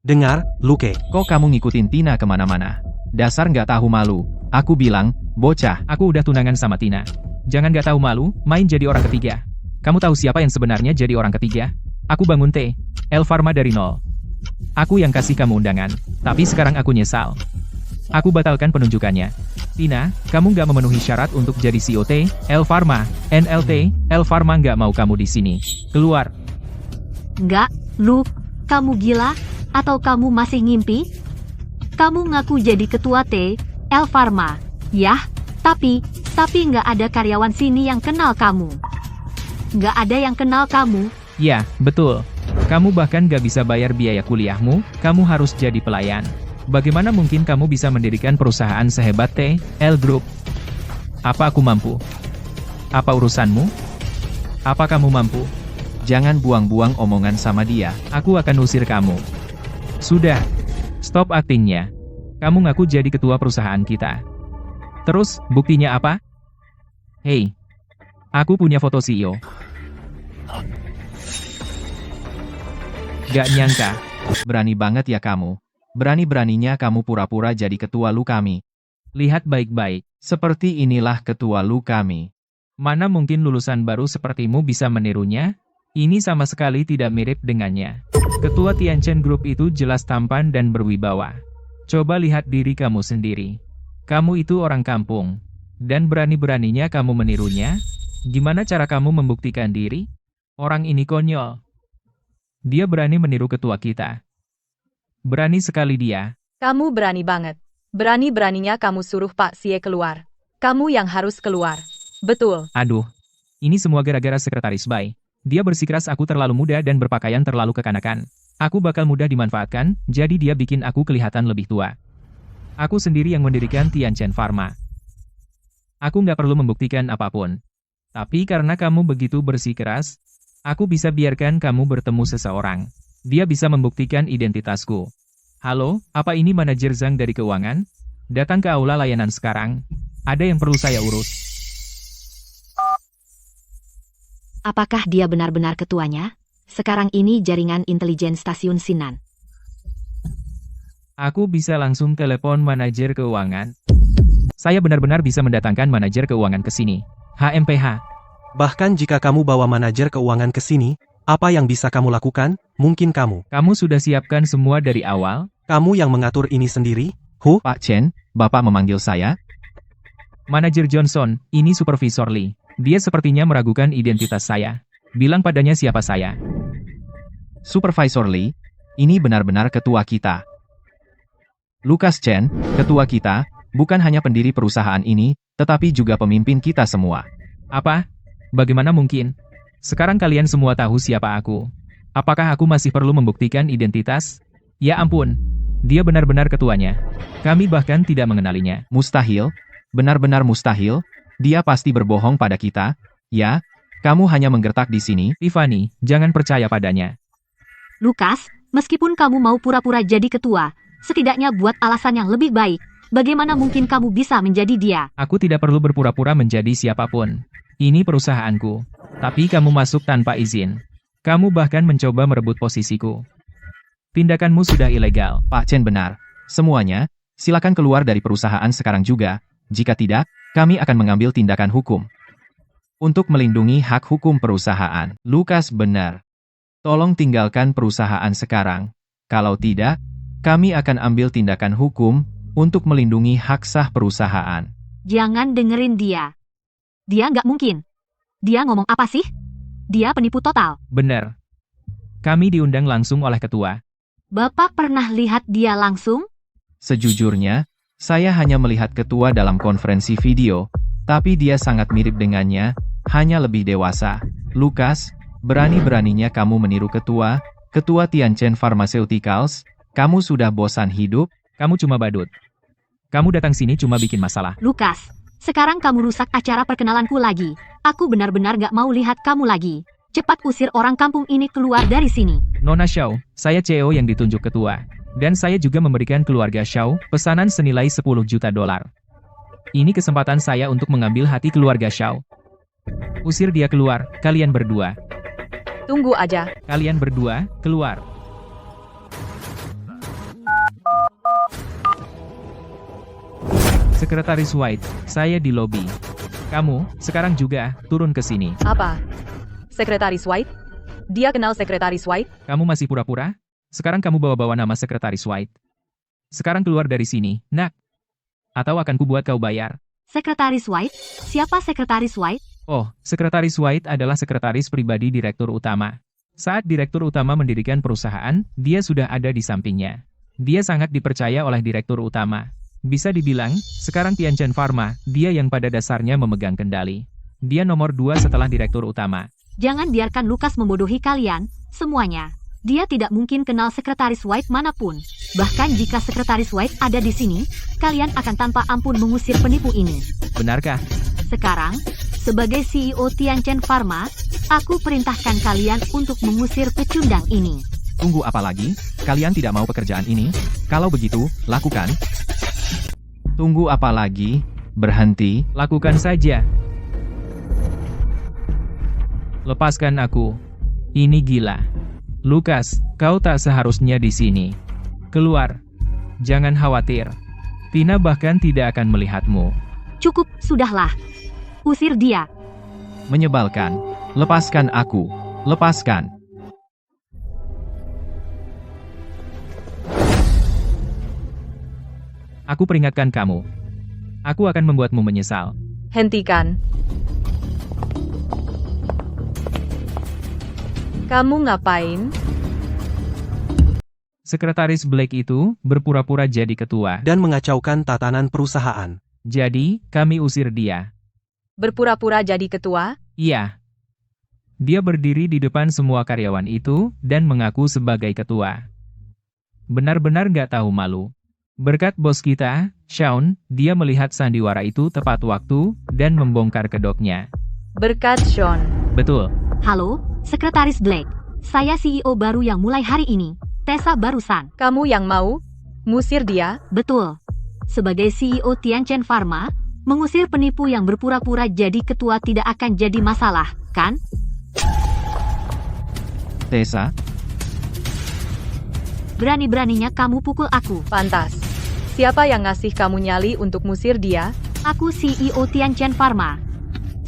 Dengar, Luke. Kok kamu ngikutin Tina kemana-mana? Dasar nggak tahu malu. Aku bilang, bocah. aku udah tunangan sama Tina. Jangan nggak tahu malu, main jadi orang ketiga. Kamu tahu siapa yang sebenarnya jadi orang ketiga? Aku bangun L Pharma dari nol. Aku yang kasih kamu undangan, tapi sekarang aku nyesal. Aku batalkan penunjukannya. Tina, kamu nggak memenuhi syarat untuk jadi CEO L Pharma, NLT, L Pharma nggak mau kamu di sini. Keluar. Enggak, Luke, kamu gila? Atau kamu masih ngimpi? Kamu ngaku jadi ketua L Pharma. Yah, tapi nggak ada karyawan sini yang kenal kamu. Nggak ada yang kenal kamu. Ya, betul. Kamu bahkan gak bisa bayar biaya kuliahmu, kamu harus jadi pelayan. Bagaimana mungkin kamu bisa mendirikan perusahaan sehebat L Group? Apa aku mampu? Apa urusanmu? Apa kamu mampu? Jangan buang-buang omongan sama dia. Aku akan usir kamu. Sudah. Stop aktingnya. Kamu ngaku jadi ketua perusahaan kita. Terus, buktinya apa? Hei. Aku punya foto CEO. Gak nyangka. Berani banget ya kamu. Berani-beraninya kamu pura-pura jadi ketua lu kami. Lihat baik-baik. Seperti inilah ketua lu kami. Mana mungkin lulusan baru sepertimu bisa menirunya? Ini sama sekali tidak mirip dengannya. Ketua Tianchen Group itu jelas tampan dan berwibawa. Coba lihat diri kamu sendiri. Kamu itu orang kampung. Dan berani-beraninya kamu menirunya? Gimana cara kamu membuktikan diri? Orang ini konyol. Dia berani meniru ketua kita. Berani sekali dia. Kamu berani banget. Berani-beraninya kamu suruh Pak Sie keluar. Kamu yang harus keluar. Betul. Aduh. Ini semua gara-gara sekretaris Bai. Dia bersikeras aku terlalu muda dan berpakaian terlalu kekanakan. Aku bakal mudah dimanfaatkan, jadi dia bikin aku kelihatan lebih tua. Aku sendiri yang mendirikan Tianchen Pharma. Aku nggak perlu membuktikan apapun. Tapi karena kamu begitu bersikeras, aku bisa biarkan kamu bertemu seseorang. Dia bisa membuktikan identitasku. Halo, apa ini manajer Zhang dari keuangan? Datang ke aula layanan sekarang. Ada yang perlu saya urus. Apakah dia benar-benar ketuanya? Sekarang ini jaringan intelijen stasiun Sinan. Aku bisa langsung telepon manajer keuangan. Saya benar-benar bisa mendatangkan manajer keuangan ke sini. HMPH. Bahkan jika kamu bawa manajer keuangan ke sini, apa yang bisa kamu lakukan? Mungkin kamu. Kamu sudah siapkan semua dari awal? Kamu yang mengatur ini sendiri? Pak Chen, Bapak memanggil saya? Manajer Johnson, ini Supervisor Lee. Dia sepertinya meragukan identitas saya. Bilang padanya siapa saya. Supervisor Lee, ini benar-benar ketua kita. Lucas Chen, ketua kita, bukan hanya pendiri perusahaan ini, tetapi juga pemimpin kita semua. Apa? Bagaimana mungkin? Sekarang kalian semua tahu siapa aku. Apakah aku masih perlu membuktikan identitas? Ya ampun, dia benar-benar ketuanya. Kami bahkan tidak mengenalinya. Mustahil, benar-benar mustahil. Dia pasti berbohong pada kita. Ya, kamu hanya menggertak di sini. Tiffany, jangan percaya padanya. Lukas, meskipun kamu mau pura-pura jadi ketua, setidaknya buat alasan yang lebih baik. Bagaimana mungkin kamu bisa menjadi dia? Aku tidak perlu berpura-pura menjadi siapapun. Ini perusahaanku. Tapi kamu masuk tanpa izin. Kamu bahkan mencoba merebut posisiku. Tindakanmu sudah ilegal. Pak Chen benar. Semuanya, silakan keluar dari perusahaan sekarang juga. Jika tidak, kami akan mengambil tindakan hukum. Untuk melindungi hak hukum perusahaan. Lucas benar. Tolong tinggalkan perusahaan sekarang. Kalau tidak, kami akan ambil tindakan hukum untuk melindungi hak sah perusahaan. Jangan dengerin dia. Dia nggak mungkin. Dia ngomong apa sih? Dia penipu total. Benar. Kami diundang langsung oleh ketua. Bapak pernah lihat dia langsung? Sejujurnya, saya hanya melihat ketua dalam konferensi video, tapi dia sangat mirip dengannya, hanya lebih dewasa. Lucas, berani-beraninya kamu meniru ketua Tianchen Pharmaceuticals. Kamu sudah bosan hidup? Kamu cuma badut. Kamu datang sini cuma bikin masalah. Lucas, sekarang kamu rusak acara perkenalanku lagi. Aku benar-benar gak mau lihat kamu lagi. Cepat usir orang kampung ini keluar dari sini. Nona Xiao, saya CEO yang ditunjuk ketua. Dan saya juga memberikan keluarga Xiao pesanan senilai 10 juta dolar. Ini kesempatan saya untuk mengambil hati keluarga Xiao. Usir dia keluar, kalian berdua. Tunggu aja. Kalian berdua, keluar. Sekretaris White, saya di lobi. Kamu, sekarang juga, turun ke sini. Apa? Sekretaris White? Dia kenal Sekretaris White? Kamu masih pura-pura? Sekarang kamu bawa-bawa nama Sekretaris White. Sekarang keluar dari sini, nak. Atau akan kubuat kau bayar. Sekretaris White? Siapa Sekretaris White? Oh, Sekretaris White adalah sekretaris pribadi Direktur Utama. Saat Direktur Utama mendirikan perusahaan, dia sudah ada di sampingnya. Dia sangat dipercaya oleh Direktur Utama. Bisa dibilang, sekarang Tianchen Pharma, dia yang pada dasarnya memegang kendali. Dia nomor 2 setelah Direktur Utama. Jangan biarkan Lucas membodohi kalian, semuanya. Dia tidak mungkin kenal Sekretaris White manapun. Bahkan jika Sekretaris White ada di sini, kalian akan tanpa ampun mengusir penipu ini. Benarkah? Sekarang, sebagai CEO Tianchen Pharma, aku perintahkan kalian untuk mengusir pecundang ini. Tunggu apa lagi? Kalian tidak mau pekerjaan ini? Kalau begitu, lakukan. Tunggu apa lagi? Berhenti. Lakukan saja. Lepaskan aku. Ini gila. Lukas, kau tak seharusnya di sini. Keluar. Jangan khawatir. Tina bahkan tidak akan melihatmu. Cukup, sudahlah. Usir dia. Menyebalkan. Lepaskan aku. Lepaskan. Aku peringatkan kamu. Aku akan membuatmu menyesal. Hentikan. Kamu ngapain? Sekretaris Blake itu berpura-pura jadi ketua. Dan mengacaukan tatanan perusahaan. Jadi, kami usir dia. Berpura-pura jadi ketua? Iya. Dia berdiri di depan semua karyawan itu dan mengaku sebagai ketua. Benar-benar nggak tahu malu. Berkat bos kita, Shaun, dia melihat sandiwara itu tepat waktu dan membongkar kedoknya. Berkat Sean. Betul. Halo, Sekretaris Blake. Saya CEO baru yang mulai hari ini. Tessa barusan. Kamu yang mau ngusir dia? Betul. Sebagai CEO Tianchen Pharma, mengusir penipu yang berpura-pura jadi ketua tidak akan jadi masalah, kan? Tessa, Berani-beraninya kamu pukul aku. Pantas. Siapa yang ngasih kamu nyali untuk ngusir dia? Aku CEO Tianchen Pharma.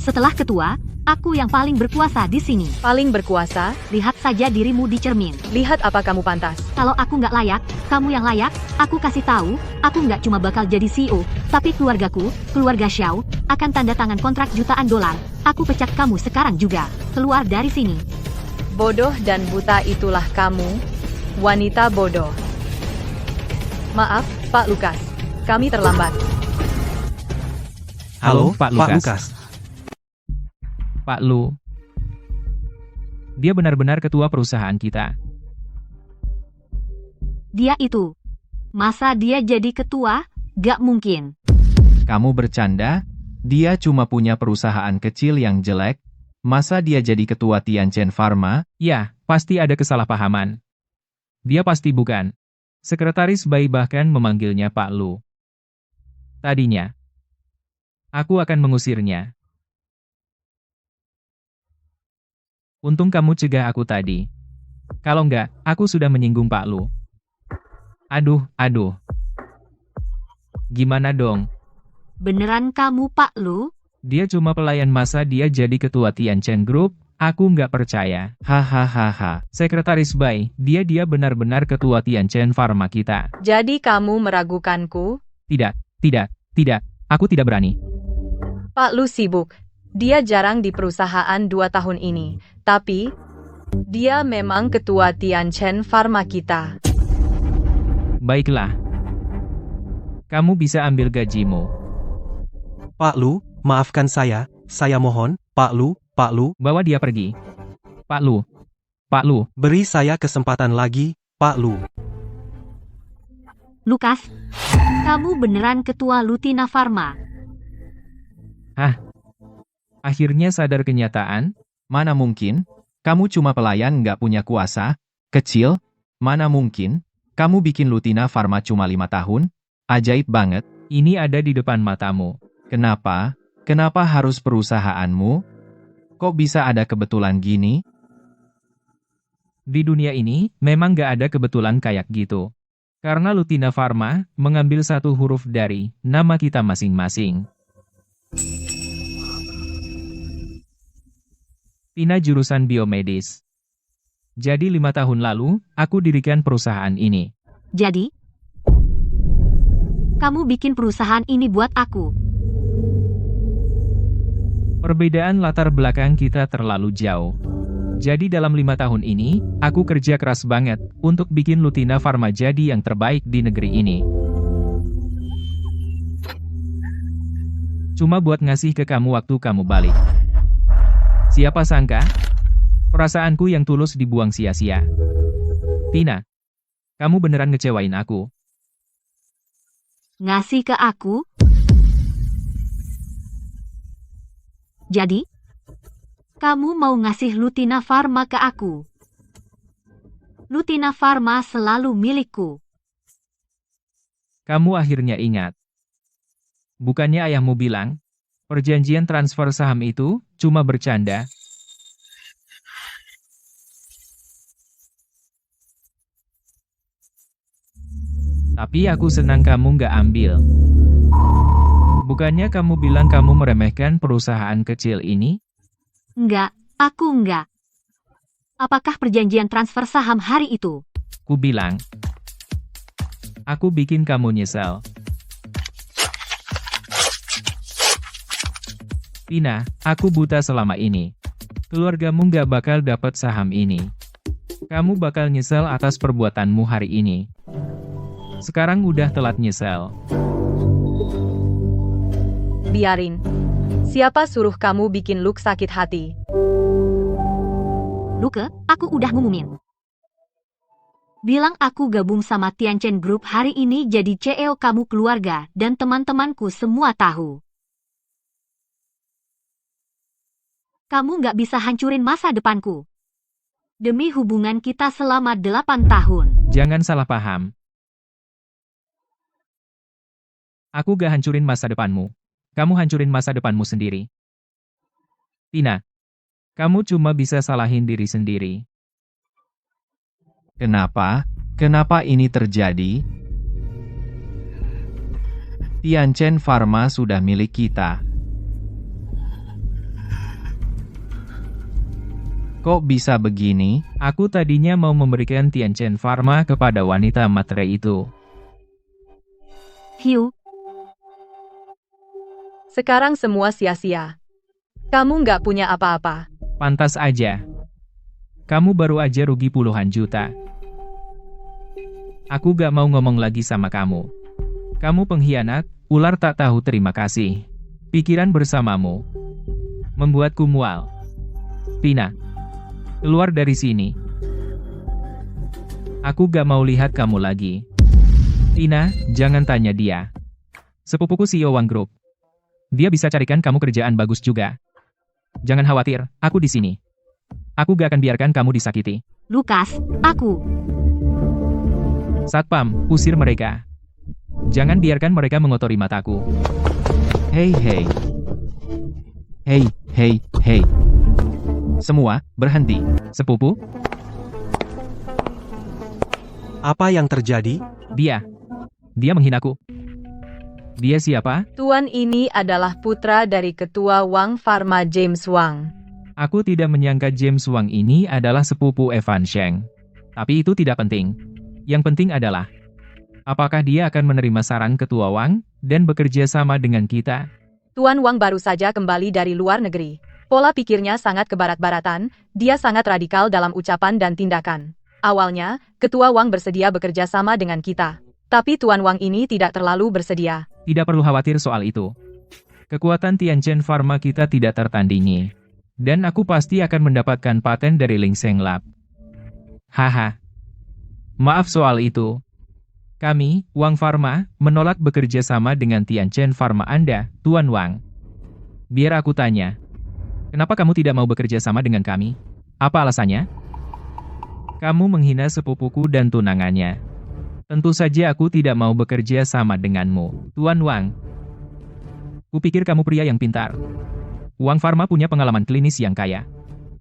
Setelah ketua, aku yang paling berkuasa di sini. Paling berkuasa? Lihat saja dirimu di cermin. Lihat apa kamu pantas. Kalau aku nggak layak, kamu yang layak. Aku kasih tahu, aku nggak cuma bakal jadi CEO, tapi keluargaku, keluarga Xiao, akan tanda tangan kontrak jutaan dolar. Aku pecat kamu sekarang juga. Keluar dari sini. Bodoh dan buta itulah kamu, wanita bodoh. Maaf, Pak Lukas. Kami terlambat. Halo, Pak Lukas. Lukas. Pak Lu. Dia benar-benar ketua perusahaan kita. Dia itu. Masa dia jadi ketua? Gak mungkin. kamu bercanda? Dia cuma punya perusahaan kecil yang jelek. Masa dia jadi ketua Tianchen Pharma? Ya, pasti ada kesalahpahaman. Dia pasti bukan. Sekretaris Bai bahkan memanggilnya Pak Lu. Tadinya, aku akan mengusirnya. Untung kamu cegah aku tadi. Kalau enggak, aku sudah menyinggung Pak Lu. Aduh. Gimana dong? Beneran kamu Pak Lu? Dia cuma pelayan masa dia jadi ketua Tianchen Group, aku nggak percaya. Hahaha. Sekretaris Bai, dia benar-benar ketua Tianchen Pharma kita. Jadi kamu meragukanku? Tidak. Aku tidak berani. Pak Lu sibuk. Dia jarang di perusahaan 2 tahun ini. Tapi, dia memang ketua Tianchen Pharma kita. Baiklah. Kamu bisa ambil gajimu. Pak Lu, maafkan saya mohon, Pak Lu. Bawa dia pergi. Pak Lu. Beri saya kesempatan lagi, Pak Lu. Lukas, kamu beneran ketua Lutina Pharma? Akhirnya sadar kenyataan. Mana mungkin? Kamu cuma pelayan nggak punya kuasa? Kecil? Mana mungkin? Kamu bikin Lutina Pharma cuma 5 tahun? Ajaib banget. Ini ada di depan matamu. Kenapa? Kenapa harus perusahaanmu? Kok bisa ada kebetulan gini? Di dunia ini, memang nggak ada kebetulan kayak gitu. Karena Lutina Pharma mengambil satu huruf dari nama kita masing-masing. Tina jurusan biomedis. Jadi 5 tahun lalu, aku dirikan perusahaan ini. Jadi, kamu bikin perusahaan ini buat aku. Perbedaan latar belakang kita terlalu jauh. Jadi dalam 5 tahun ini, aku kerja keras banget untuk bikin Lutina Pharma jadi yang terbaik di negeri ini. Cuma buat ngasih ke kamu waktu kamu balik. Siapa sangka? Perasaanku yang tulus dibuang sia-sia. Tina, kamu beneran ngecewain aku. Ngasih ke aku? Jadi, kamu mau ngasih Lutina Pharma ke aku? Lutina Pharma selalu milikku. Kamu akhirnya ingat. Bukannya ayahmu bilang, perjanjian transfer saham itu cuma bercanda? Tapi aku senang kamu nggak ambil. Bukannya kamu bilang kamu meremehkan perusahaan kecil ini? Enggak, aku enggak. Apakah perjanjian transfer saham hari itu? Ku bilang. Aku bikin kamu nyesel. Tina, aku buta selama ini. Keluargamu nggak bakal dapat saham ini. Kamu bakal nyesel atas perbuatanmu hari ini. Sekarang udah telat nyesel. Biarin. Siapa suruh kamu bikin Luke sakit hati? Luke, aku udah ngumumin. Bilang aku gabung sama Tianchen Group hari ini jadi CEO kamu keluarga dan teman-temanku semua tahu. Kamu nggak bisa hancurin masa depanku. Demi hubungan kita selama 8 tahun. Jangan salah paham. Aku gak hancurin masa depanmu. Kamu hancurin masa depanmu sendiri. Tina, kamu cuma bisa salahin diri sendiri. Kenapa? Kenapa ini terjadi? Tianchen Pharma sudah milik kita. Kok bisa begini? Aku tadinya mau memberikan Tianchen Pharma kepada wanita matre itu. Hugh, Sekarang semua sia-sia. Kamu nggak punya apa-apa. Pantas aja. Kamu baru aja rugi puluhan juta. Aku gak mau ngomong lagi sama kamu. Kamu pengkhianat, ular tak tahu terima kasih. Pikiran bersamamu membuatku mual. Tina, keluar dari sini. Aku gak mau lihat kamu lagi. Tina, jangan tanya dia. Sepupuku CEO Wang Group. Dia bisa carikan kamu kerjaan bagus juga. Jangan khawatir, aku di sini. Aku gak akan biarkan kamu disakiti. Lukas, aku. Satpam, usir mereka. Jangan biarkan mereka mengotori mataku. Hei hei. Hei, hei, hei. Semua, berhenti. Sepupu, Apa yang terjadi? dia menghinaku. Dia siapa? Tuan ini adalah putra dari ketua Wang Pharma James Wang. Aku tidak menyangka James Wang ini adalah sepupu Evan Sheng. Tapi itu tidak penting. Yang penting adalah, apakah dia akan menerima saran ketua Wang dan bekerja sama dengan kita? Tuan Wang baru saja kembali dari luar negeri. Pola pikirnya sangat kebarat-baratan, dia sangat radikal dalam ucapan dan tindakan. Awalnya, ketua Wang bersedia bekerja sama dengan kita. Tapi Tuan Wang ini tidak terlalu bersedia. Tidak perlu khawatir soal itu. Kekuatan Tianchen Pharma kita tidak tertandingi. Dan aku pasti akan mendapatkan paten dari Lingseng Lab. Haha. Maaf soal itu. Kami, Wang Pharma, menolak bekerja sama dengan Tianchen Pharma Anda, Tuan Wang. Biar aku tanya. Kenapa kamu tidak mau bekerja sama dengan kami? Apa alasannya? Kamu menghina sepupuku dan tunangannya. Tentu saja aku tidak mau bekerja sama denganmu, Tuan Wang. Kupikir kamu pria yang pintar. Wang Pharma punya pengalaman klinis yang kaya.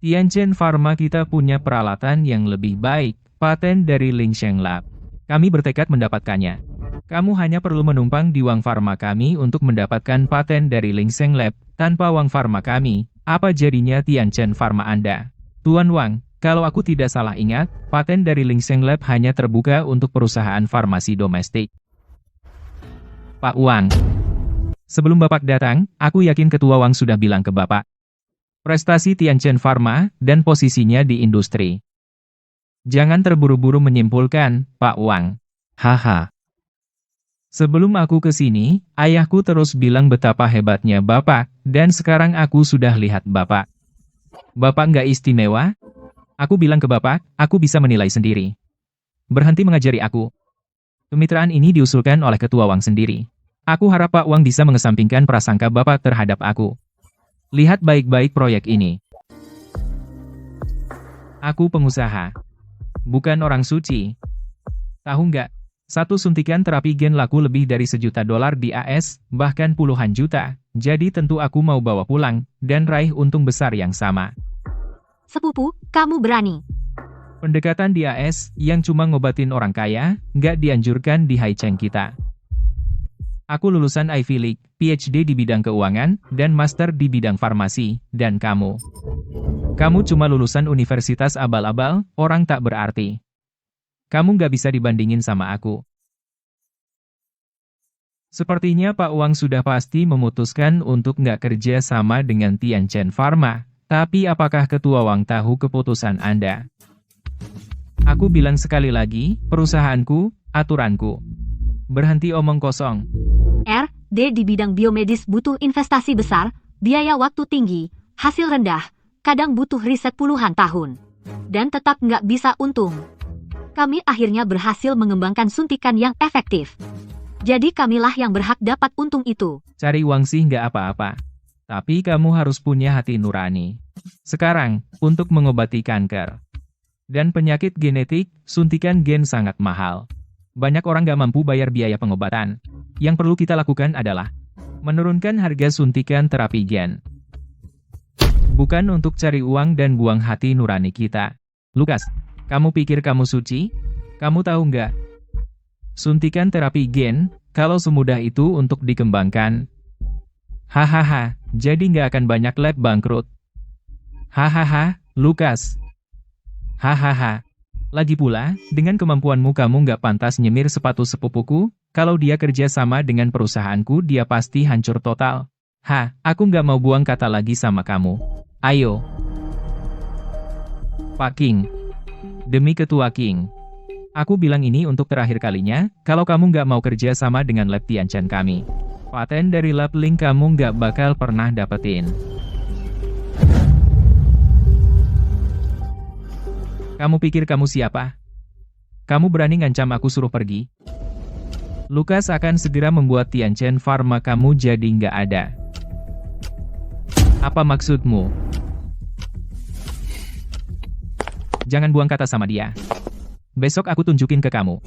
Tianchen Pharma kita punya peralatan yang lebih baik, paten dari Lingseng Lab. Kami bertekad mendapatkannya. Kamu hanya perlu menumpang di Wang Pharma kami untuk mendapatkan paten dari Lingseng Lab. Tanpa Wang Pharma kami, apa jadinya Tianchen Pharma Anda? Tuan Wang, kalau aku tidak salah ingat, paten dari Lingseng Lab hanya terbuka untuk perusahaan farmasi domestik. Pak Wang, sebelum Bapak datang, aku yakin Ketua Wang sudah bilang ke Bapak. Prestasi Tianchen Pharma dan posisinya di industri. Jangan terburu-buru menyimpulkan, Pak Wang. Haha. Sebelum aku ke sini, ayahku terus bilang betapa hebatnya Bapak, dan sekarang aku sudah lihat Bapak. Bapak nggak istimewa? Aku bilang ke Bapak, aku bisa menilai sendiri. Berhenti mengajari aku. Kemitraan ini diusulkan oleh Ketua Wang sendiri. Aku harap Pak Wang bisa mengesampingkan prasangka Bapak terhadap aku. Lihat baik-baik proyek ini. Aku pengusaha. Bukan orang suci. Tahu nggak? Satu suntikan terapi gen laku lebih dari $1 juta di AS, bahkan puluhan juta. Jadi tentu aku mau bawa pulang, dan raih untung besar yang sama. Sepupu, kamu berani. Pendekatan di AS yang cuma ngobatin orang kaya, nggak dianjurkan di high chain kita. Aku lulusan Ivy League, PhD di bidang keuangan, dan master di bidang farmasi, dan kamu. Kamu cuma lulusan universitas abal-abal, orang tak berarti. Kamu nggak bisa dibandingin sama aku. Sepertinya Pak Wang sudah pasti memutuskan untuk nggak kerja sama dengan Tianchen Pharma, tapi apakah Ketua Wang tahu keputusan Anda? Aku bilang sekali lagi, perusahaanku, aturanku. Berhenti omong kosong. D di bidang biomedis butuh investasi besar, biaya waktu tinggi, hasil rendah, kadang butuh riset puluhan tahun. Dan tetap nggak bisa untung. Kami akhirnya berhasil mengembangkan suntikan yang efektif. Jadi kamilah yang berhak dapat untung itu. Cari uang sih nggak apa-apa. Tapi kamu harus punya hati nurani. Sekarang, untuk mengobati kanker dan penyakit genetik, suntikan gen sangat mahal. Banyak orang nggak mampu bayar biaya pengobatan. Yang perlu kita lakukan adalah menurunkan harga suntikan terapi gen. Bukan untuk cari uang dan buang hati nurani kita. Lukas, kamu pikir kamu suci? Kamu tahu nggak? Suntikan terapi gen, kalau semudah itu untuk dikembangkan. Hahaha, jadi nggak akan banyak lab bangkrut. Hahaha, Lukas. Hahaha. Lagi pula, dengan kemampuanmu kamu nggak pantas nyemir sepatu sepupuku, kalau dia kerja sama dengan perusahaanku dia pasti hancur total. Aku nggak mau buang kata lagi sama kamu. Ayo. Pak King. Demi Ketua King. Aku bilang ini untuk terakhir kalinya, kalau kamu nggak mau kerja sama dengan lab Tianchen kami. Paten dari lab Link kamu nggak bakal pernah dapetin. Kamu pikir kamu siapa? Kamu berani ngancam aku suruh pergi? Lukas akan segera membuat Tianchen Pharma kamu jadi nggak ada. Apa maksudmu? Jangan buang kata sama dia. Besok aku tunjukin ke kamu.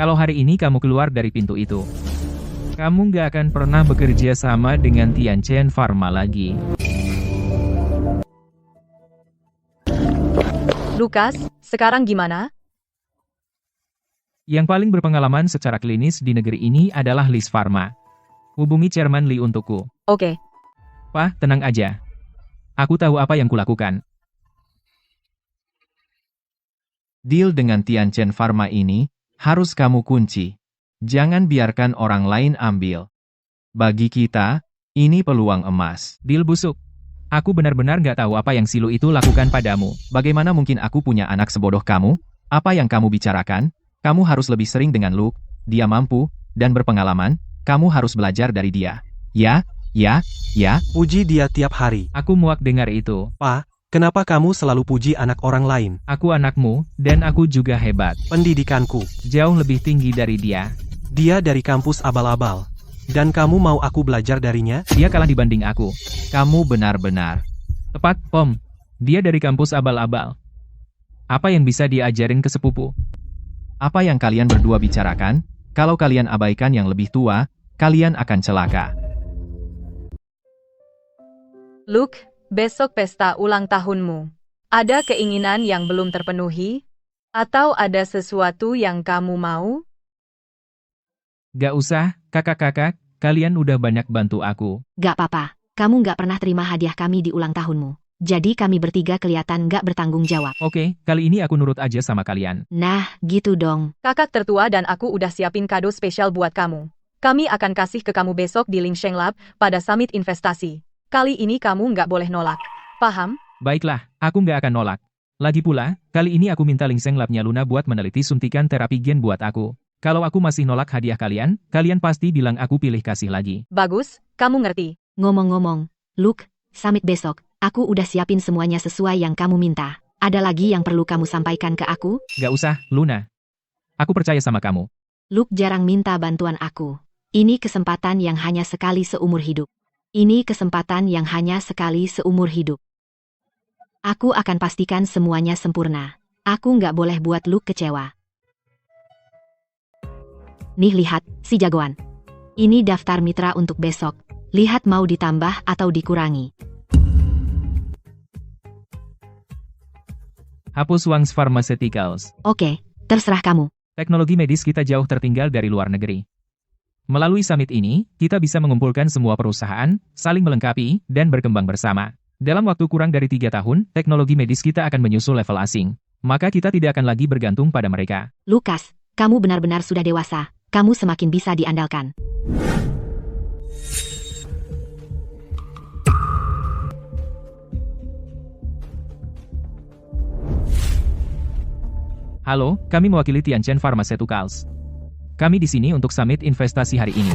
Kalau hari ini kamu keluar dari pintu itu, kamu nggak akan pernah bekerja sama dengan Tianchen Pharma lagi. Lukas, sekarang gimana? Yang paling berpengalaman secara klinis di negeri ini adalah Liz Pharma. Hubungi Chairman Lee untukku. Oke. Pak, tenang aja. Aku tahu apa yang kulakukan. Deal dengan Tianchen Pharma ini, harus kamu kunci. Jangan biarkan orang lain ambil. Bagi kita, ini peluang emas. Deal busuk. Aku benar-benar nggak tahu apa yang Silu itu lakukan padamu. Bagaimana mungkin aku punya anak sebodoh kamu? Apa yang kamu bicarakan? Kamu harus lebih sering dengan Luke. Dia mampu, dan berpengalaman. Kamu harus belajar dari dia. Ya. Puji dia tiap hari. Aku muak dengar itu. Pak, kenapa kamu selalu puji anak orang lain? Aku anakmu, dan aku juga hebat. Pendidikanku. Jauh lebih tinggi dari dia. Dia dari kampus abal-abal. Dan kamu mau aku belajar darinya? Dia kalah dibanding aku. Kamu benar-benar. Tepat, Om. Dia dari kampus abal-abal. Apa yang bisa diajarin ke sepupu? Apa yang kalian berdua bicarakan? Kalau kalian abaikan yang lebih tua, kalian akan celaka. Luke, besok pesta ulang tahunmu. Ada keinginan yang belum terpenuhi? Atau ada sesuatu yang kamu mau? Gak usah, kakak-kakak, kalian udah banyak bantu aku. Gak apa-apa, kamu gak pernah terima hadiah kami di ulang tahunmu. Jadi kami bertiga kelihatan gak bertanggung jawab. Oke, kali ini aku nurut aja sama kalian. Nah, gitu dong. Kakak tertua dan aku udah siapin kado spesial buat kamu. Kami akan kasih ke kamu besok di Lingsheng Lab pada Summit Investasi. Kali ini kamu nggak boleh nolak. Paham? Baiklah, aku nggak akan nolak. Lagi pula, kali ini aku minta Lingsheng Lab-nya Luna buat meneliti suntikan terapi gen buat aku. Kalau aku masih nolak hadiah kalian, kalian pasti bilang aku pilih kasih lagi. Bagus, kamu ngerti. Ngomong-ngomong, Luke, summit besok, aku udah siapin semuanya sesuai yang kamu minta. Ada lagi yang perlu kamu sampaikan ke aku? Gak usah, Luna. Aku percaya sama kamu. Luke jarang minta bantuan aku. Ini kesempatan yang hanya sekali seumur hidup. Ini kesempatan yang hanya sekali seumur hidup. Aku akan pastikan semuanya sempurna. Aku nggak boleh buat Luke kecewa. Nih lihat, si jagoan. Ini daftar mitra untuk besok. Lihat mau ditambah atau dikurangi. Hapus Wang's Pharmaceuticals. Oke, terserah kamu. Teknologi medis kita jauh tertinggal dari luar negeri. Melalui summit ini, kita bisa mengumpulkan semua perusahaan, saling melengkapi, dan berkembang bersama. Dalam waktu kurang dari 3 tahun, teknologi medis kita akan menyusul level asing. Maka kita tidak akan lagi bergantung pada mereka. Lukas, kamu benar-benar sudah dewasa. Kamu semakin bisa diandalkan. Halo, kami mewakili Tianchen Pharmaceuticals. Kami di sini untuk summit investasi hari ini.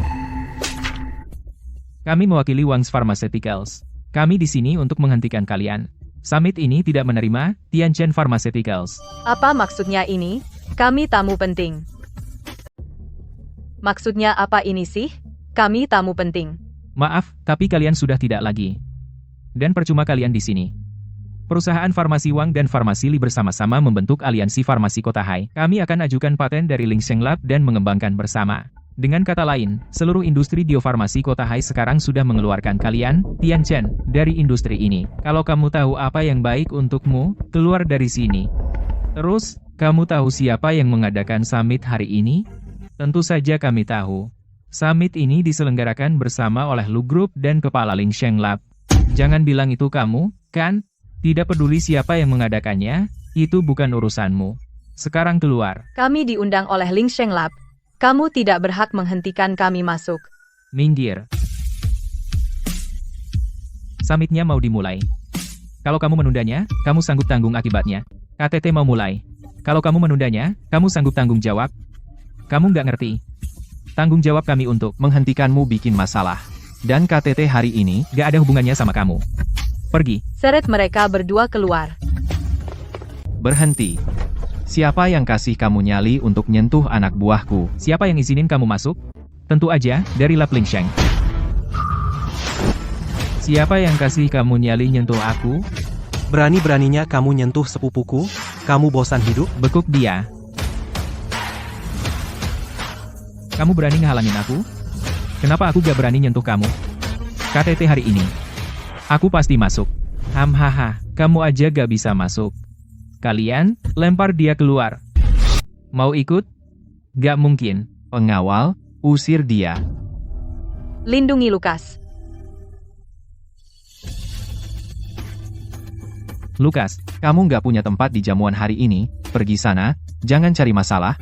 Kami mewakili Wang's Pharmaceuticals. Kami di sini untuk menghentikan kalian. Summit ini tidak menerima Tianchen Pharmaceuticals. Apa maksudnya ini? Kami tamu penting. Maksudnya apa ini sih? Kami tamu penting. Maaf, tapi kalian sudah tidak lagi. Dan percuma kalian di sini. Perusahaan Farmasi Wang dan Farmasi Li bersama-sama membentuk aliansi farmasi Kota Hai. Kami akan ajukan paten dari Lingsheng Lab dan mengembangkan bersama. Dengan kata lain, seluruh industri biofarmasi Kota Hai sekarang sudah mengeluarkan kalian, Tianchen, dari industri ini. Kalau kamu tahu apa yang baik untukmu, keluar dari sini. Terus, kamu tahu siapa yang mengadakan summit hari ini? Tentu saja kami tahu. Summit ini diselenggarakan bersama oleh Lu Group dan Kepala Lingsheng Lab. Jangan bilang itu kamu, kan? Tidak peduli siapa yang mengadakannya, itu bukan urusanmu. Sekarang keluar. Kami diundang oleh Lingsheng Lab. Kamu tidak berhak menghentikan kami masuk. Minggir. Summitnya mau dimulai. Kalau kamu menundanya, kamu sanggup tanggung akibatnya. KTT mau mulai. Kalau kamu menundanya, kamu sanggup tanggung jawab. Kamu nggak ngerti. Tanggung jawab kami untuk menghentikanmu bikin masalah. Dan KTT hari ini nggak ada hubungannya sama kamu. Pergi. Seret mereka berdua keluar. berhenti. Siapa yang kasih kamu nyali untuk nyentuh anak buahku? Siapa yang izinin kamu masuk? Tentu aja, dari Lab Lingsheng. Siapa yang kasih kamu nyali nyentuh aku? Berani-beraninya kamu nyentuh sepupuku? Kamu bosan hidup? Bekuk dia. Kamu berani ngehalangin aku? Kenapa aku gak berani nyentuh kamu? KTT hari ini. Aku pasti masuk. Hahaha, kamu aja gak bisa masuk. Kalian, lempar dia keluar. Mau ikut? Gak mungkin. Pengawal, usir dia. Lindungi Lukas. Lukas, Kamu nggak punya tempat di jamuan hari ini, pergi sana, jangan cari masalah.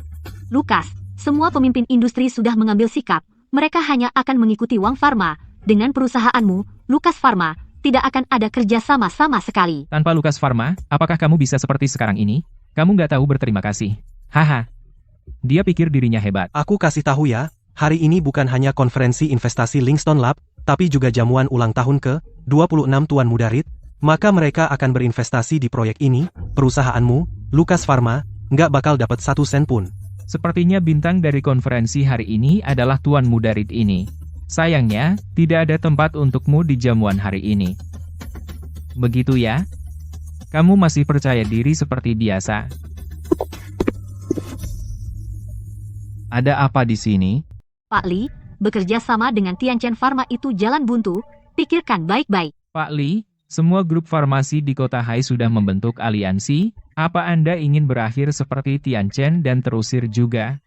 Lukas, semua pemimpin industri sudah mengambil sikap. Mereka hanya akan mengikuti Wang Pharma. Dengan perusahaanmu, Lukas Pharma, tidak akan ada kerja sama sekali. tanpa Lukas Pharma, apakah kamu bisa seperti sekarang ini? Kamu nggak tahu berterima kasih. Haha. Dia pikir dirinya hebat. Aku kasih tahu ya, hari ini bukan hanya konferensi investasi Linkstone Lab, tapi juga jamuan ulang tahun ke-26 Tuan Muda Reed. Maka mereka akan berinvestasi di proyek ini, perusahaanmu, Lukas Pharma, nggak bakal dapat 1 sen pun. Sepertinya bintang dari konferensi hari ini adalah Tuan Muda Reed ini. Sayangnya, tidak ada tempat untukmu di jamuan hari ini. Begitu ya? Kamu masih percaya diri seperti biasa. Ada apa di sini? Pak Li, bekerja sama dengan Tianchen Pharma itu jalan buntu. Pikirkan baik-baik. Pak Li, semua grup farmasi di Kota Hai sudah membentuk aliansi. Apa Anda ingin berakhir seperti Tianchen dan terusir juga?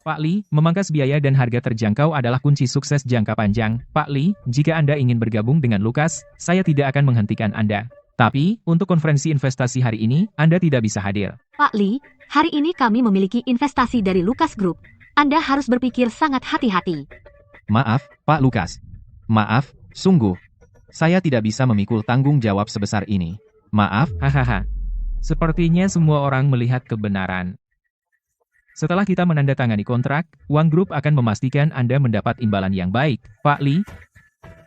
Pak Li, memangkas biaya dan harga terjangkau adalah kunci sukses jangka panjang. Pak Li, jika Anda ingin bergabung dengan Lukas, saya tidak akan menghentikan Anda. Tapi, untuk konferensi investasi hari ini, Anda tidak bisa hadir. Pak Li, hari ini kami memiliki investasi dari Lukas Group. Anda harus berpikir sangat hati-hati. Maaf, Pak Lukas. Maaf, sungguh. Saya tidak bisa memikul tanggung jawab sebesar ini. Maaf. Hahaha. Sepertinya semua orang melihat kebenaran. Setelah kita menandatangani kontrak, Wang Group akan memastikan Anda mendapat imbalan yang baik. Pak Li,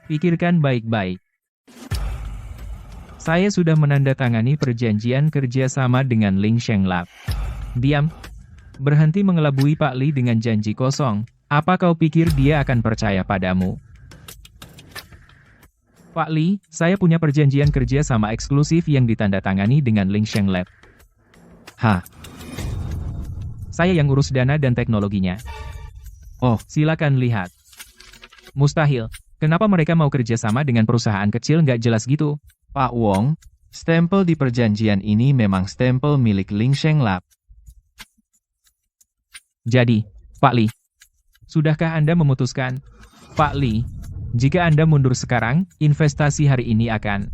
pikirkan baik-baik. Saya sudah menandatangani perjanjian kerjasama dengan Lingsheng Lab. Diam. Berhenti mengelabui Pak Li dengan janji kosong. Apa kau pikir dia akan percaya padamu? Pak Li, saya punya perjanjian kerja sama eksklusif yang ditandatangani dengan Lingsheng Lab. Hah? Saya yang urus dana dan teknologinya. Oh, Silakan lihat. Mustahil. Kenapa mereka mau kerja sama dengan perusahaan kecil nggak jelas gitu? Pak Wong, Stempel di perjanjian ini memang stempel milik Lingsheng Lab. Jadi, Pak Li, sudahkah Anda memutuskan? Pak Li, jika Anda mundur sekarang, investasi hari ini akan...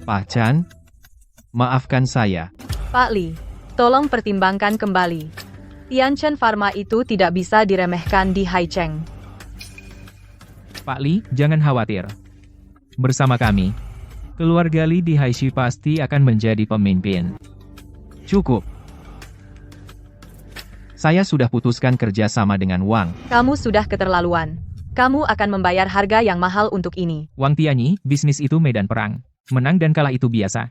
Pak Chan, maafkan saya. Pak Li, tolong pertimbangkan kembali. Tianchen Pharma itu tidak bisa diremehkan di Haicheng. Pak Li, jangan khawatir. Bersama kami, keluarga Li di Haishi pasti akan menjadi pemimpin. Cukup. Saya sudah putuskan kerja sama dengan Wang. Kamu sudah keterlaluan. Kamu akan membayar harga yang mahal untuk ini. Wang Tianyi, bisnis itu medan perang. Menang dan kalah itu biasa.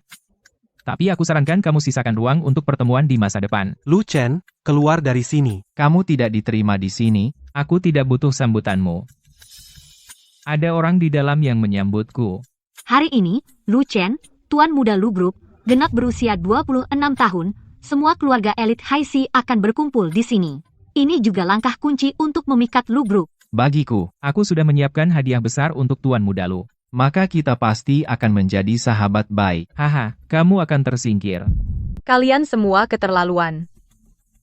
Tapi aku sarankan kamu sisakan ruang untuk pertemuan di masa depan. Lu Chen, keluar dari sini. Kamu tidak diterima di sini. Aku tidak butuh sambutanmu. Ada orang di dalam yang menyambutku. Hari ini, Lu Chen, tuan muda Lu Group, genap berusia 26 tahun, semua keluarga elit Haishi akan berkumpul di sini. Ini juga langkah kunci untuk memikat Lu Group. Bagiku, Aku sudah menyiapkan hadiah besar untuk tuan muda Lu. maka kita pasti akan menjadi sahabat baik. Haha, kamu akan tersingkir. Kalian semua keterlaluan.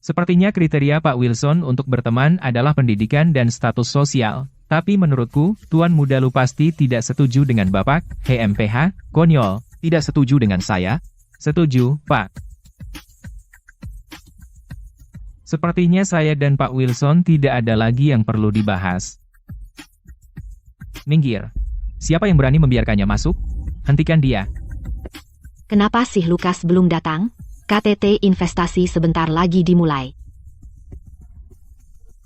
Sepertinya kriteria Pak Wilson untuk berteman adalah pendidikan dan status sosial. Tapi menurutku, Tuan Muda Lu pasti tidak setuju dengan Bapak, HMPH, konyol. Tidak setuju dengan saya? Setuju, Pak. Sepertinya saya dan Pak Wilson tidak ada lagi yang perlu dibahas. Minggir. Siapa yang berani membiarkannya masuk? Hentikan dia. Kenapa sih Lukas belum datang? KTT investasi sebentar lagi dimulai.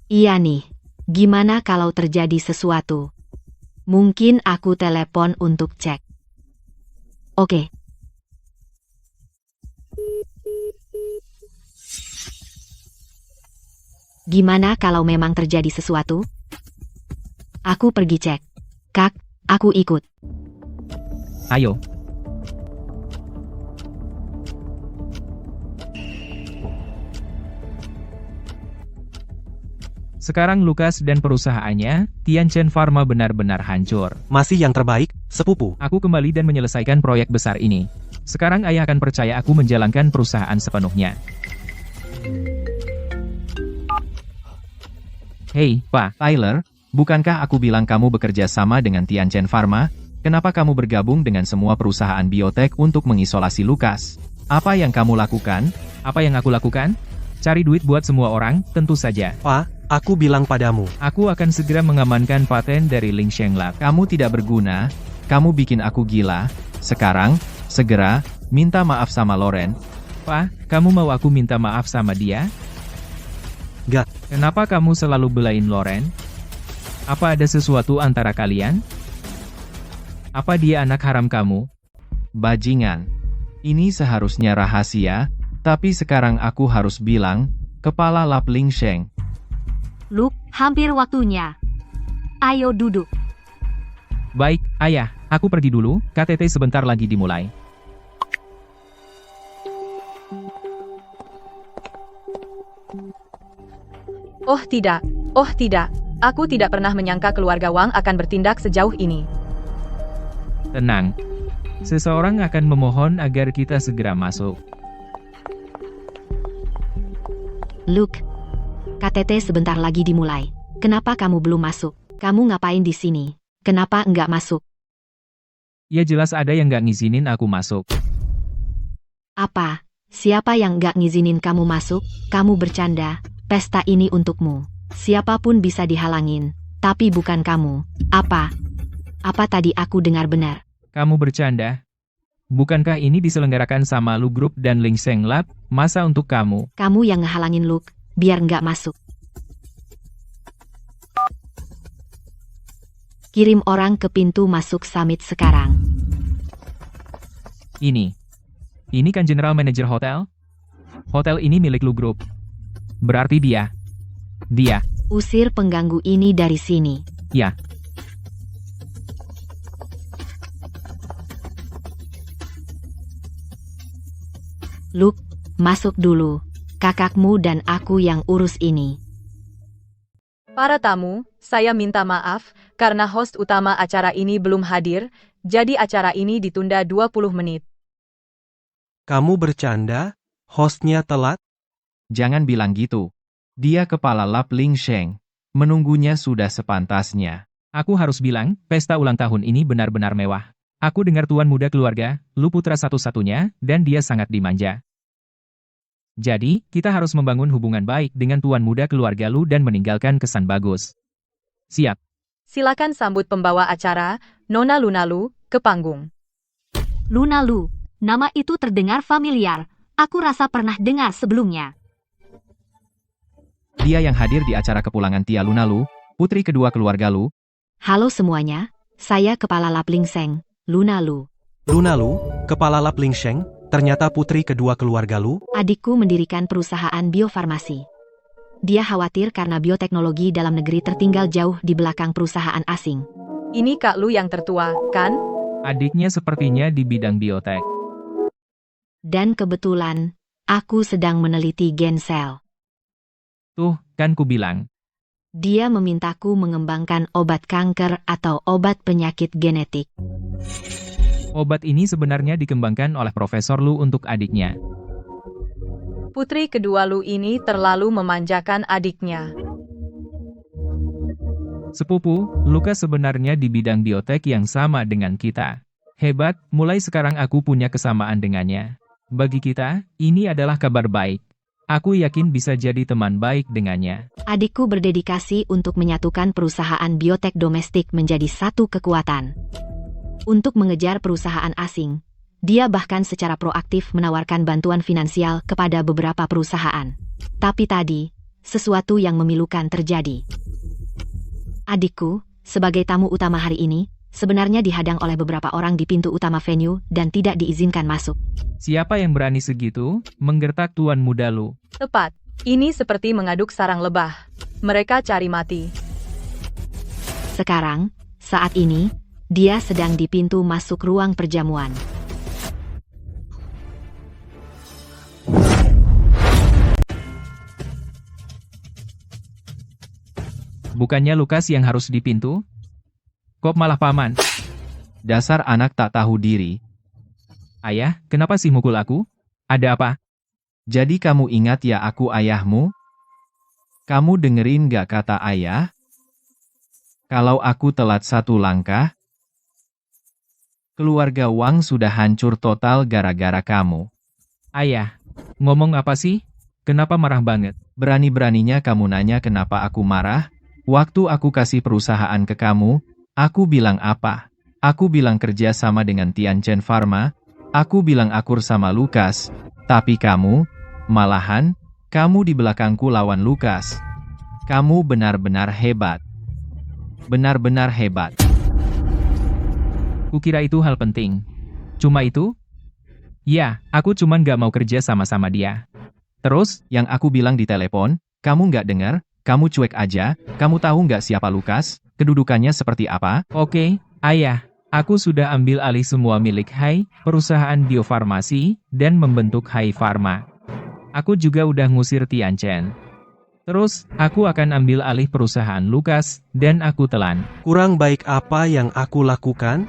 Iya nih, gimana kalau terjadi sesuatu? Mungkin aku telepon untuk cek. Oke. Gimana kalau memang terjadi sesuatu? Aku pergi cek. Kak, aku ikut. Ayo. Sekarang Lukas dan perusahaannya, Tianchen Pharma benar-benar hancur. Masih yang terbaik, sepupu. Aku kembali dan menyelesaikan proyek besar ini. Sekarang ayah akan percaya aku menjalankan perusahaan sepenuhnya. Hei, Pak. Tyler, bukankah aku bilang kamu bekerja sama dengan Tianchen Pharma? Kenapa kamu bergabung dengan semua perusahaan biotek untuk mengisolasi Lukas? Apa yang kamu lakukan? Apa yang aku lakukan? Cari duit buat semua orang, tentu saja. Pak, aku bilang padamu. Aku akan segera mengamankan paten dari Lingsheng Lab. Kamu tidak berguna, kamu bikin aku gila. Sekarang, segera, minta maaf sama Loren. Pak, kamu mau aku minta maaf sama dia? Gak. Kenapa kamu selalu belain Loren? Apa ada sesuatu antara kalian? Apa dia anak haram kamu? Bajingan. Ini seharusnya rahasia, tapi sekarang aku harus bilang, Kepala Lab Lingsheng. Luke, hampir waktunya. Ayo duduk. Baik, ayah, aku pergi dulu, KTT sebentar lagi dimulai. Oh tidak, aku tidak pernah menyangka keluarga Wang akan bertindak sejauh ini. Tenang. Seseorang akan memohon agar kita segera masuk. Luke, KTT sebentar lagi dimulai. Kenapa kamu belum masuk? Kamu ngapain di sini? Kenapa enggak masuk? Ya jelas ada yang nggak ngizinin aku masuk. Apa? Siapa yang enggak ngizinin kamu masuk? Kamu bercanda. Pesta ini untukmu. Siapapun bisa dihalangin, tapi bukan kamu. Apa? Apa tadi aku dengar benar? Kamu bercanda? Bukankah ini diselenggarakan sama Lu Group dan Lingsheng Lab? Masa untuk kamu? Kamu yang ngehalangin Luke, biar nggak masuk. Kirim orang ke pintu masuk summit sekarang. Ini kan General Manager Hotel? Hotel ini milik Lu Group. Berarti dia. Usir pengganggu ini dari sini. Ya. Luke, masuk dulu. Kakakmu dan aku yang urus ini. Para tamu, saya minta maaf, karena host utama acara ini belum hadir, jadi acara ini ditunda 20 menit. Kamu bercanda? Hostnya telat? Jangan bilang gitu. Dia kepala Lap Ling Sheng. Menunggunya sudah sepantasnya. Aku harus bilang, pesta ulang tahun ini benar-benar mewah. Aku dengar tuan muda keluarga, lu putra satu-satunya, dan dia sangat dimanja. Jadi, kita harus membangun hubungan baik dengan tuan muda keluarga lu dan meninggalkan kesan bagus. Siap. Silakan sambut pembawa acara, Nona Lunalu, ke panggung. Lunalu, nama itu terdengar familiar. Aku rasa pernah dengar sebelumnya. Dia yang hadir di acara kepulangan Tia Lunalu, putri kedua keluarga Lu. Halo semuanya, saya Kepala Lap Ling Sheng, Lunalu. Lunalu, kepala Lap Ling Sheng, ternyata putri kedua keluarga Lu? Adikku mendirikan perusahaan biofarmasi. Dia khawatir karena bioteknologi dalam negeri tertinggal jauh di belakang perusahaan asing. Ini Kak Lu yang tertua, kan? Adiknya sepertinya di bidang biotek. Dan kebetulan, aku sedang meneliti gen sel. Tuh, kan ku bilang. Dia memintaku mengembangkan obat kanker atau obat penyakit genetik. Obat ini sebenarnya dikembangkan oleh Profesor Lu untuk adiknya. Putri kedua Lu ini terlalu memanjakan adiknya. Sepupu, Lukas sebenarnya di bidang biotek yang sama dengan kita. Hebat, mulai sekarang aku punya kesamaan dengannya. Bagi kita, ini adalah kabar baik. Aku yakin bisa jadi teman baik dengannya. Adikku berdedikasi untuk menyatukan perusahaan biotek domestik menjadi satu kekuatan. Untuk mengejar perusahaan asing, dia bahkan secara proaktif menawarkan bantuan finansial kepada beberapa perusahaan. Tapi tadi, sesuatu yang memilukan terjadi. Adikku, sebagai tamu utama hari ini, sebenarnya dihadang oleh beberapa orang di pintu utama venue dan tidak diizinkan masuk. Siapa yang berani segitu, menggertak tuan muda Lu? Tepat. Ini seperti mengaduk sarang lebah. Mereka cari mati. Sekarang, saat ini, dia sedang di pintu masuk ruang perjamuan. Bukannya Lukas yang harus di pintu? Kok malah paman? Dasar anak tak tahu diri. Ayah, kenapa sih mukul aku? Ada apa? Jadi kamu ingat ya aku ayahmu? Kamu dengerin gak kata ayah? Kalau aku telat satu langkah, keluarga Wang sudah hancur total gara-gara kamu. Ayah, ngomong apa sih? Kenapa marah banget? Berani-beraninya kamu nanya kenapa aku marah? Waktu aku kasih perusahaan ke kamu, aku bilang apa? Aku bilang kerja sama dengan Tianchen Pharma, aku bilang akur sama Lukas, tapi kamu, malahan, kamu di belakangku lawan Lukas. Kamu benar-benar hebat. Benar-benar hebat. Kukira itu hal penting. Cuma itu? Ya, aku cuman gak mau kerja sama-sama dia. Terus, Yang aku bilang di telepon, kamu nggak dengar, kamu cuek aja, kamu tahu nggak siapa Lukas, kedudukannya seperti apa? oke, ayah, aku sudah ambil alih semua milik Hai, perusahaan biofarmasi, dan membentuk Hai Pharma. Aku juga udah ngusir Tianchen. Terus, aku akan ambil alih perusahaan Lukas, dan aku telan. Kurang baik apa yang aku lakukan?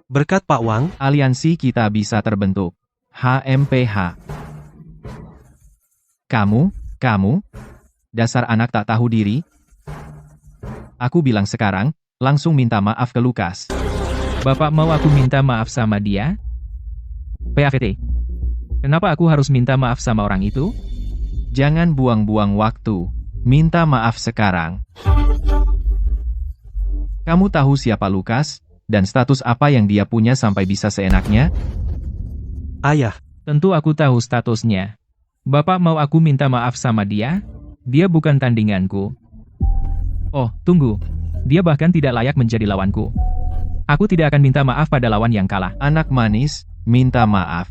Berkat Pak Wang, Aliansi kita bisa terbentuk. HMPH. Kamu, dasar anak tak tahu diri. Aku bilang sekarang, langsung minta maaf ke Lukas. Bapak mau aku minta maaf sama dia? PAVT. Kenapa aku harus minta maaf sama orang itu? Jangan buang-buang waktu. Minta maaf sekarang. Kamu tahu siapa Lukas, dan status apa yang dia punya sampai bisa seenaknya? ayah, Tentu aku tahu statusnya. Bapak mau aku minta maaf sama dia? Dia bukan tandinganku. Oh, tunggu. Dia bahkan tidak layak menjadi lawanku. Aku tidak akan minta maaf pada lawan yang kalah. Anak manis, minta maaf.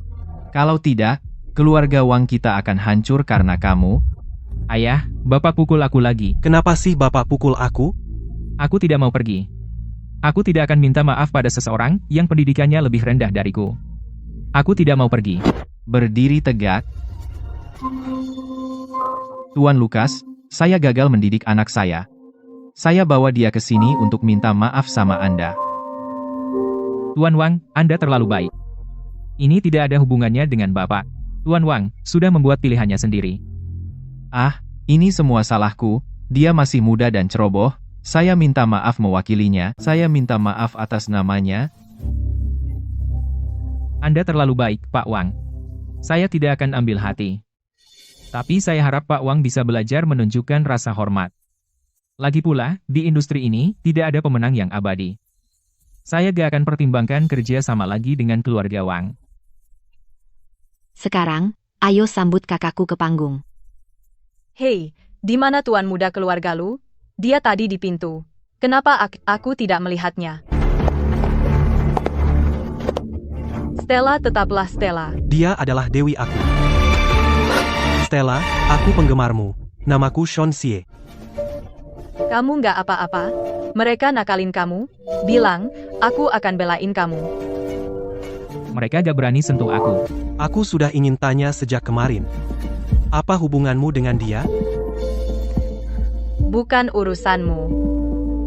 Kalau tidak, keluarga Wang kita akan hancur karena kamu. Ayah, Bapak pukul aku lagi. kenapa sih Bapak pukul aku? Aku tidak mau pergi. Aku tidak akan minta maaf pada seseorang yang pendidikannya lebih rendah dariku. Aku tidak mau pergi. Berdiri tegak. Tuan Lukas, Saya gagal mendidik anak saya. Saya bawa dia ke sini untuk minta maaf sama Anda. Tuan Wang, Anda terlalu baik. Ini tidak ada hubungannya dengan Bapak. Tuan Wang sudah membuat pilihannya sendiri. Ah, ini semua salahku. Dia masih muda dan ceroboh. Saya minta maaf mewakilinya. Saya minta maaf atas namanya. Anda terlalu baik, Pak Wang. Saya tidak akan ambil hati. Tapi saya harap Pak Wang bisa belajar menunjukkan rasa hormat. Lagi pula, di industri ini, tidak ada pemenang yang abadi. Saya gak akan pertimbangkan kerja sama lagi dengan keluarga Wang. Sekarang, ayo sambut kakakku ke panggung. Hei, di mana tuan muda keluarga lu? Dia tadi di pintu. Kenapa aku tidak melihatnya? Stella tetaplah Stella. Dia adalah Dewi aku. Stella, aku penggemarmu. Namaku Sean Xie. Kamu nggak apa-apa? Mereka nakalin kamu? Bilang, aku akan belain kamu. Mereka gak berani sentuh aku. Aku sudah ingin tanya sejak kemarin. Apa hubunganmu dengan dia? Bukan urusanmu.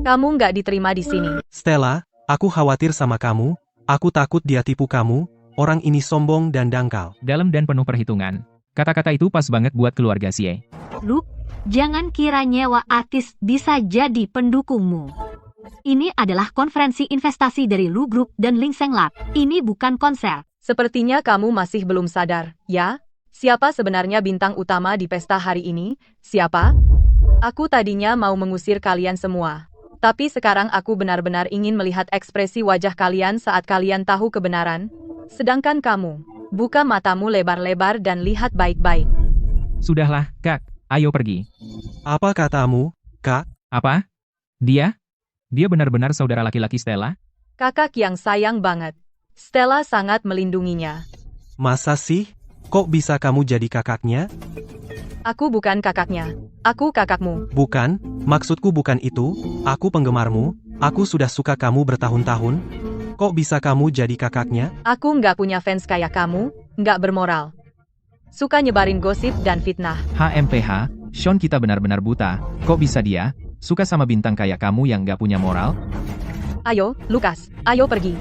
Kamu nggak diterima di sini. Stella, aku khawatir sama kamu. Aku takut dia tipu kamu. Orang ini sombong dan dangkal. Dalam dan penuh perhitungan. Kata-kata itu pas banget buat keluarga Xie. Luke, jangan kira nyewa artis bisa jadi pendukungmu. Ini adalah konferensi investasi dari Lu Group dan Ling Seng Lab. Ini bukan konser. Sepertinya kamu masih belum sadar, ya? Siapa sebenarnya bintang utama di pesta hari ini? Siapa? Aku tadinya mau mengusir kalian semua. Tapi sekarang aku benar-benar ingin melihat ekspresi wajah kalian saat kalian tahu kebenaran. Sedangkan kamu, buka matamu lebar-lebar dan lihat baik-baik. Sudahlah, Kak. Ayo pergi. Apa katamu, Kak? Apa? Dia? Dia benar-benar saudara laki-laki Stella? Kakak yang sayang banget. Stella sangat melindunginya. Masa sih? Kok bisa kamu jadi kakaknya? Aku bukan kakaknya. Aku kakakmu. Bukan, maksudku bukan itu. Aku penggemarmu. Aku sudah suka kamu bertahun-tahun. Kok bisa kamu jadi kakaknya? Aku nggak punya fans kayak kamu, nggak bermoral. Suka nyebarin gosip dan fitnah. HMPH, Sean kita benar-benar buta. Kok bisa dia suka sama bintang kayak kamu yang gak punya moral? Ayo, Lukas, ayo pergi.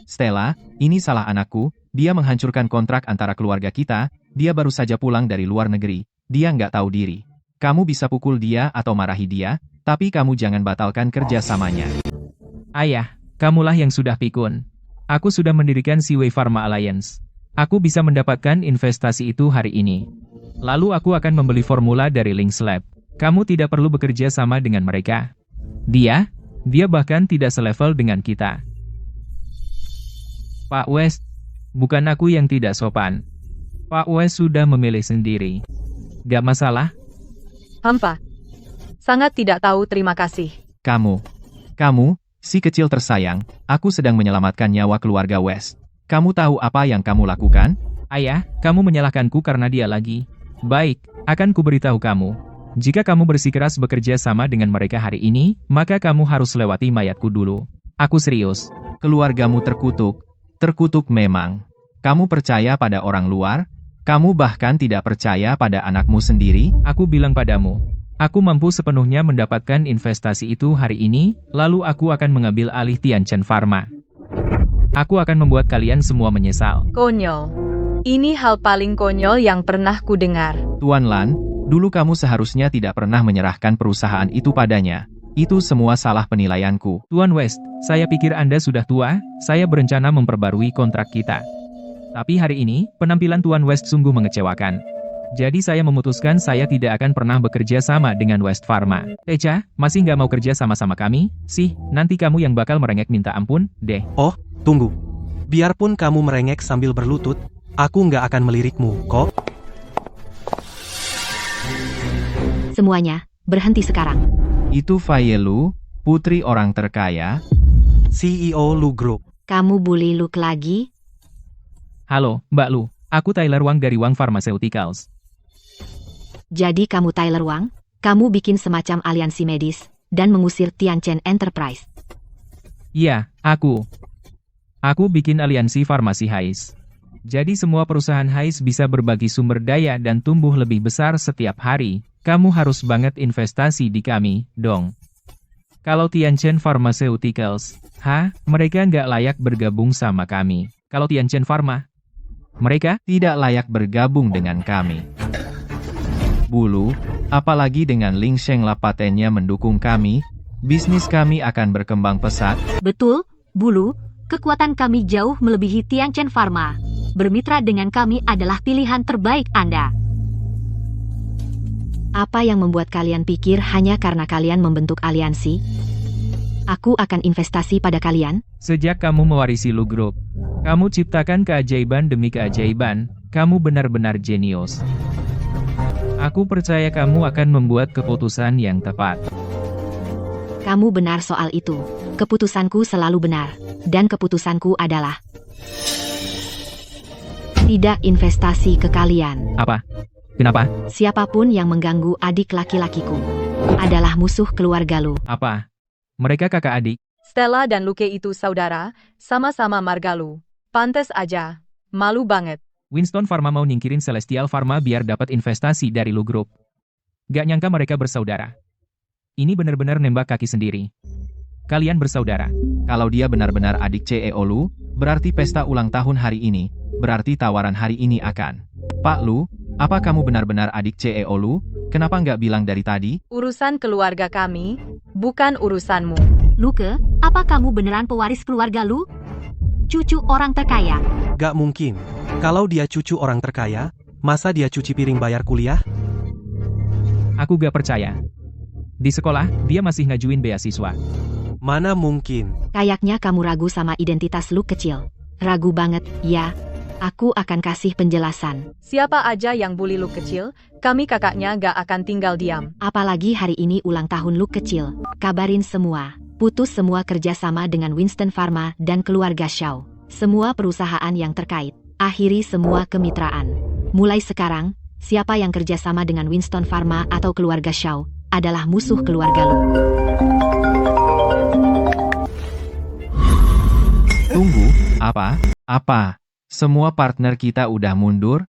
Stella, ini salah anakku. Dia menghancurkan kontrak antara keluarga kita. Dia baru saja pulang dari luar negeri. Dia nggak tahu diri. Kamu bisa pukul dia atau marahi dia, tapi kamu jangan batalkan kerjasamanya. Ayah, kamulah yang sudah pikun. Aku sudah mendirikan Seaway Pharma Alliance. Aku bisa mendapatkan investasi itu hari ini. Lalu aku akan membeli formula dari Lynx Lab. Kamu tidak perlu bekerja sama dengan mereka. Dia bahkan tidak selevel dengan kita. Pak West, bukan aku yang tidak sopan. Pak West sudah memilih sendiri. Gak masalah. Hampa. Sangat tidak tahu terima kasih. Kamu, si kecil tersayang, aku sedang menyelamatkan nyawa keluarga West. Kamu tahu apa yang kamu lakukan? Ayah, kamu menyalahkanku karena dia lagi. Baik, akan kuberitahu kamu. Jika kamu bersikeras bekerja sama dengan mereka hari ini, maka kamu harus lewati mayatku dulu. Aku serius. Keluargamu terkutuk. Terkutuk memang. Kamu percaya pada orang luar? Kamu bahkan tidak percaya pada anakmu sendiri? Aku bilang padamu, aku mampu sepenuhnya mendapatkan investasi itu hari ini, lalu aku akan mengambil alih Tianchen Pharma. Aku akan membuat kalian semua menyesal. Konyol. Ini hal paling konyol yang pernah ku dengar. Tuan Lan, dulu kamu seharusnya tidak pernah menyerahkan perusahaan itu padanya. Itu semua salah penilaianku. Tuan West, saya pikir Anda sudah tua, saya berencana memperbarui kontrak kita. Tapi hari ini, penampilan Tuan West sungguh mengecewakan. Jadi saya memutuskan saya tidak akan pernah bekerja sama dengan West Pharma. Techa, masih nggak mau kerja sama-sama kami? Sih, nanti kamu yang bakal merengek minta ampun, deh. Oh, tunggu. Biarpun kamu merengek sambil berlutut, aku nggak akan melirikmu, kok. Semuanya, berhenti sekarang. Itu Faye Lu, putri orang terkaya. CEO Lu Group. Kamu bully Luke lagi? Halo, Mbak Lu. Aku Tyler Wang dari Wang Pharmaceuticals. Jadi kamu Tyler Wang? Kamu bikin semacam aliansi medis, dan mengusir Tianchen Enterprise. Iya, aku. Aku bikin aliansi farmasi Hais. Jadi semua perusahaan HIS bisa berbagi sumber daya dan tumbuh lebih besar setiap hari. Kamu harus banget investasi di kami, dong. Kalau Tianchen Pharmaceuticals, mereka nggak layak bergabung sama kami. Kalau Tianchen Pharma, mereka tidak layak bergabung dengan kami. Bulu, apalagi dengan Ling Shengla patennya mendukung kami, bisnis kami akan berkembang pesat. Betul, Bulu, kekuatan kami jauh melebihi Tianchen Pharma. Bermitra dengan kami adalah pilihan terbaik Anda. Apa yang membuat kalian pikir hanya karena kalian membentuk aliansi? Aku akan investasi pada kalian. Sejak kamu mewarisi Lu Group, kamu ciptakan keajaiban demi keajaiban, kamu benar-benar jenius. Aku percaya kamu akan membuat keputusan yang tepat. Kamu benar soal itu. Keputusanku selalu benar. Dan keputusanku adalah tidak investasi ke kalian. Apa? Kenapa? Siapapun yang mengganggu adik laki-lakiku adalah musuh keluarga Lu. Apa? Mereka kakak adik? Stella dan Luke itu saudara, sama-sama marga Lu. Pantes aja. Malu banget. Winston Pharma mau nyingkirin Celestial Pharma biar dapat investasi dari Lu Group. Gak nyangka mereka bersaudara. Ini benar-benar nembak kaki sendiri. Kalian bersaudara. Kalau dia benar-benar adik CEO Lu, berarti pesta ulang tahun hari ini, berarti tawaran hari ini akan. Pak Lu, apa kamu benar-benar adik CEO Lu? Kenapa nggak bilang dari tadi? Urusan keluarga kami, bukan urusanmu. Luke, apa kamu beneran pewaris keluarga Lu? Cucu orang terkaya. Gak mungkin. Kalau dia cucu orang terkaya, masa dia cuci piring bayar kuliah? Aku gak percaya. Di sekolah, dia masih ngajuin beasiswa. Mana mungkin. Kayaknya kamu ragu sama identitas Lu kecil. Ragu banget, ya? Aku akan kasih penjelasan. Siapa aja yang bully Lu kecil, kami kakaknya gak akan tinggal diam. Apalagi hari ini ulang tahun Lu kecil. Kabarin semua. Putus semua kerjasama dengan Winston Pharma dan keluarga Shaw. Semua perusahaan yang terkait. Akhiri semua kemitraan. Mulai sekarang, siapa yang kerjasama dengan Winston Pharma atau keluarga Shaw adalah musuh keluarga Lu. Tunggu, apa? Semua partner kita udah mundur?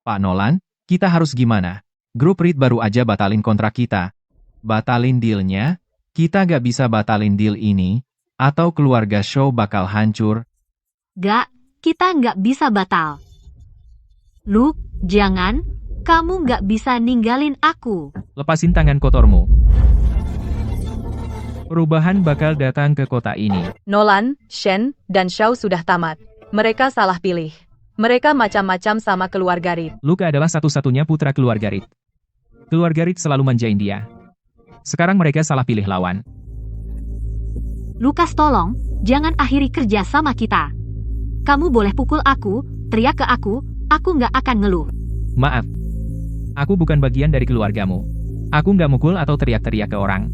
Pak Nolan, kita harus gimana? Grup REIT baru aja batalin kontrak kita. Batalin dealnya? Kita gak bisa batalin deal ini, atau keluarga Shaw bakal hancur. Gak, kita nggak bisa batal. Lu, jangan. Kamu nggak bisa ninggalin aku. Lepasin tangan kotormu. Perubahan bakal datang ke kota ini. Nolan, Shen, dan Shaw sudah tamat. Mereka salah pilih. Mereka macam-macam sama keluarga Reed. Luke adalah satu-satunya putra keluarga Reed. Keluarga Reed selalu manjain dia. Sekarang mereka salah pilih lawan. Lukas, tolong, jangan akhiri kerja sama kita. Kamu boleh pukul aku, teriak ke aku nggak akan ngeluh. Maaf. Aku bukan bagian dari keluargamu. Aku nggak mukul atau teriak-teriak ke orang.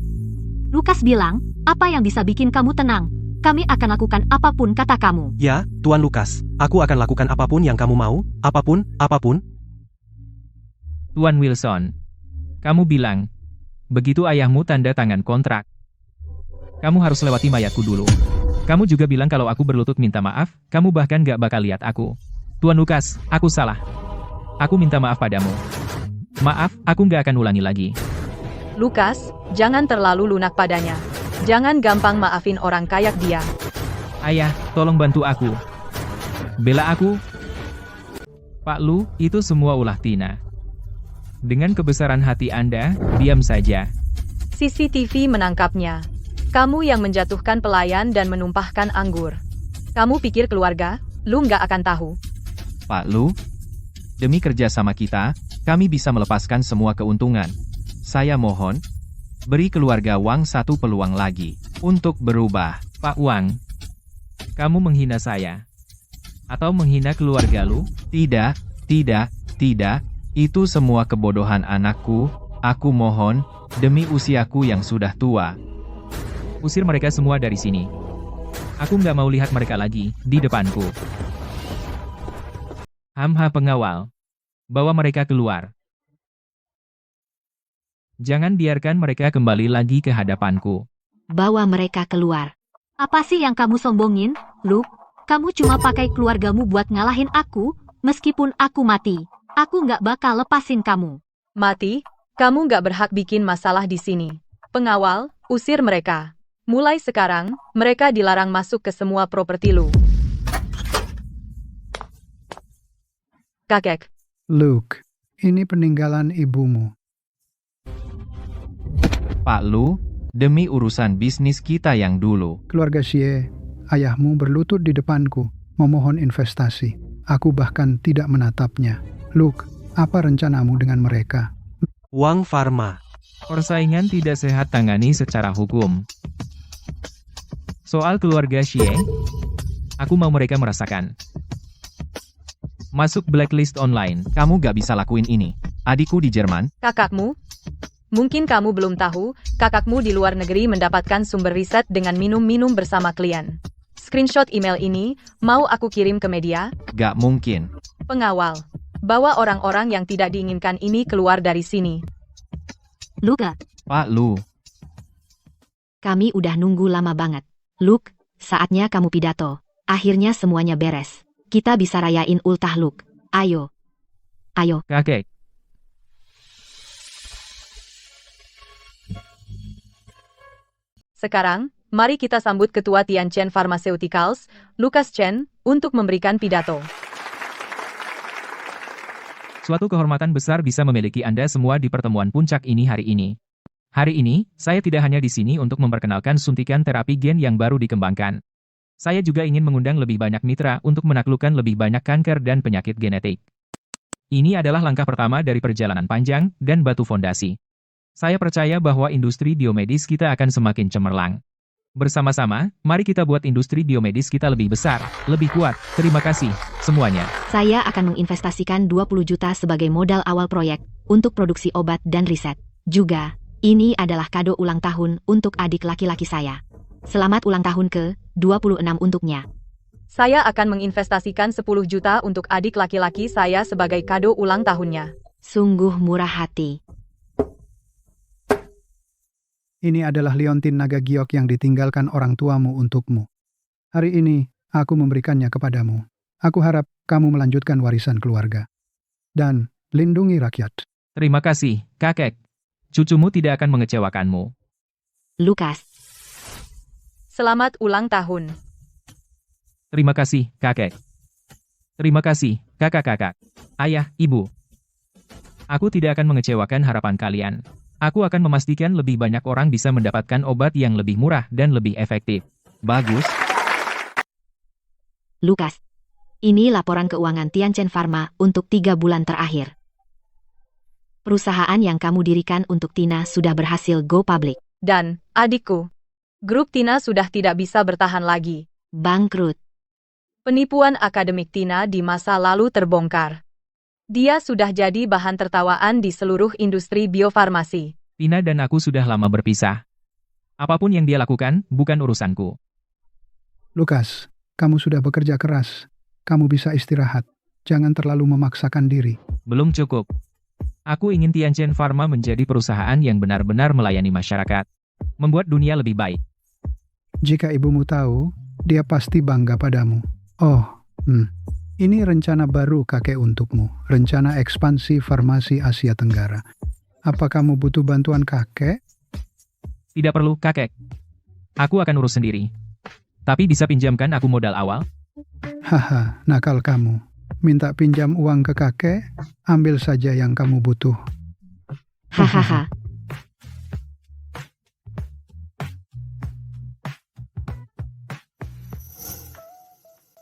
Lukas bilang, apa yang bisa bikin kamu tenang? Kami akan lakukan apapun kata kamu. Ya, Tuan Lukas, aku akan lakukan apapun yang kamu mau, apapun. Tuan Wilson, kamu bilang, begitu ayahmu tanda tangan kontrak, kamu harus lewati mayatku dulu. Kamu juga bilang kalau aku berlutut minta maaf, kamu bahkan gak bakal lihat aku. Tuan Lukas, aku salah. Aku minta maaf padamu. Maaf, aku gak akan ulangi lagi. Lukas, jangan terlalu lunak padanya. Jangan gampang maafin orang kayak dia. Ayah, tolong bantu aku. Bela aku. Pak Lu, itu semua ulah Tina. Dengan kebesaran hati Anda, diam saja. CCTV menangkapnya. Kamu yang menjatuhkan pelayan dan menumpahkan anggur. Kamu pikir keluarga, Lu nggak akan tahu. Pak Lu, demi kerja sama kita, kami bisa melepaskan semua keuntungan. Saya mohon, beri keluarga Wang satu peluang lagi untuk berubah. Pak Wang, kamu menghina saya. Atau menghina keluarga Lu? Tidak. Itu semua kebodohan anakku. Aku mohon, demi usiaku yang sudah tua. Usir mereka semua dari sini. Aku nggak mau lihat mereka lagi, di depanku. Hamha pengawal. Bawa mereka keluar. Jangan biarkan mereka kembali lagi ke hadapanku. Bawa mereka keluar. Apa sih yang kamu sombongin, Luke? Kamu cuma pakai keluargamu buat ngalahin aku, meskipun aku mati. Aku nggak bakal lepasin kamu. Mati? Kamu nggak berhak bikin masalah di sini. Pengawal, usir mereka. Mulai sekarang, mereka dilarang masuk ke semua properti Lu. Kakek, Luke, ini peninggalan ibumu. Pak Lu, demi urusan bisnis kita yang dulu. Keluarga Xie, ayahmu berlutut di depanku, memohon investasi. Aku bahkan tidak menatapnya. Luke, apa rencanamu dengan mereka? Wang Pharma. Persaingan tidak sehat tangani secara hukum. Soal keluarga Xie, aku mau mereka merasakan. Masuk blacklist online, kamu gak bisa lakuin ini. Adikku di Jerman, kakakmu? Mungkin kamu belum tahu, kakakmu di luar negeri mendapatkan sumber riset dengan minum-minum bersama klien. Screenshot email ini, mau aku kirim ke media? gak mungkin. Pengawal, bawa orang-orang yang tidak diinginkan ini keluar dari sini. Luke, Pak Lu, kami udah nunggu lama banget. Luke, saatnya kamu pidato. Akhirnya semuanya beres. Kita bisa rayain ultah Luke. Ayo. Ayo. kakek. Sekarang, mari kita sambut Ketua Tianchen Pharmaceuticals, Lucas Chen, untuk memberikan pidato. Suatu kehormatan besar bisa memiliki Anda semua di pertemuan puncak ini hari ini. Hari ini, saya tidak hanya di sini untuk memperkenalkan suntikan terapi gen yang baru dikembangkan. Saya juga ingin mengundang lebih banyak mitra untuk menaklukkan lebih banyak kanker dan penyakit genetik. Ini adalah langkah pertama dari perjalanan panjang dan batu fondasi. Saya percaya bahwa industri biomedis kita akan semakin cemerlang. Bersama-sama, mari kita buat industri biomedis kita lebih besar, lebih kuat. Terima kasih, semuanya. Saya akan menginvestasikan 20 juta sebagai modal awal proyek untuk produksi obat dan riset. Juga, ini adalah kado ulang tahun untuk adik laki-laki saya. Selamat ulang tahun ke-26 untuknya. Saya akan menginvestasikan 10 juta untuk adik laki-laki saya sebagai kado ulang tahunnya. Sungguh murah hati. Ini adalah liontin naga giok yang ditinggalkan orang tuamu untukmu. Hari ini, aku memberikannya kepadamu. Aku harap kamu melanjutkan warisan keluarga. Dan, lindungi rakyat. Terima kasih, kakek. Cucumu tidak akan mengecewakanmu. Lukas, Selamat ulang tahun. Terima kasih, kakek. Terima kasih, kakak-kakak. Ayah, ibu. Aku tidak akan mengecewakan harapan kalian. Aku akan memastikan lebih banyak orang bisa mendapatkan obat yang lebih murah dan lebih efektif. bagus. Lukas. Ini laporan keuangan Tianchen Pharma untuk 3 bulan terakhir. Perusahaan yang kamu dirikan untuk Tina sudah berhasil go public. Dan, adikku, grup Tina sudah tidak bisa bertahan lagi. Bangkrut. Penipuan akademik Tina di masa lalu terbongkar. Dia sudah jadi bahan tertawaan di seluruh industri biofarmasi. Tina dan aku sudah lama berpisah. Apapun yang dia lakukan, bukan urusanku. Lukas, kamu sudah bekerja keras. Kamu bisa istirahat. Jangan terlalu memaksakan diri. Belum cukup. Aku ingin Tianchen Pharma menjadi perusahaan yang benar-benar melayani masyarakat. Membuat dunia lebih baik. Jika ibumu tahu, dia pasti bangga padamu. Oh, ini rencana baru kakek untukmu. Rencana ekspansi farmasi Asia Tenggara. Apa kamu butuh bantuan kakek? Tidak perlu, kakek. Aku akan urus sendiri. Tapi bisa pinjamkan aku modal awal? Haha, nakal kamu. Minta pinjam uang ke kakek, ambil saja yang kamu butuh. Hahaha.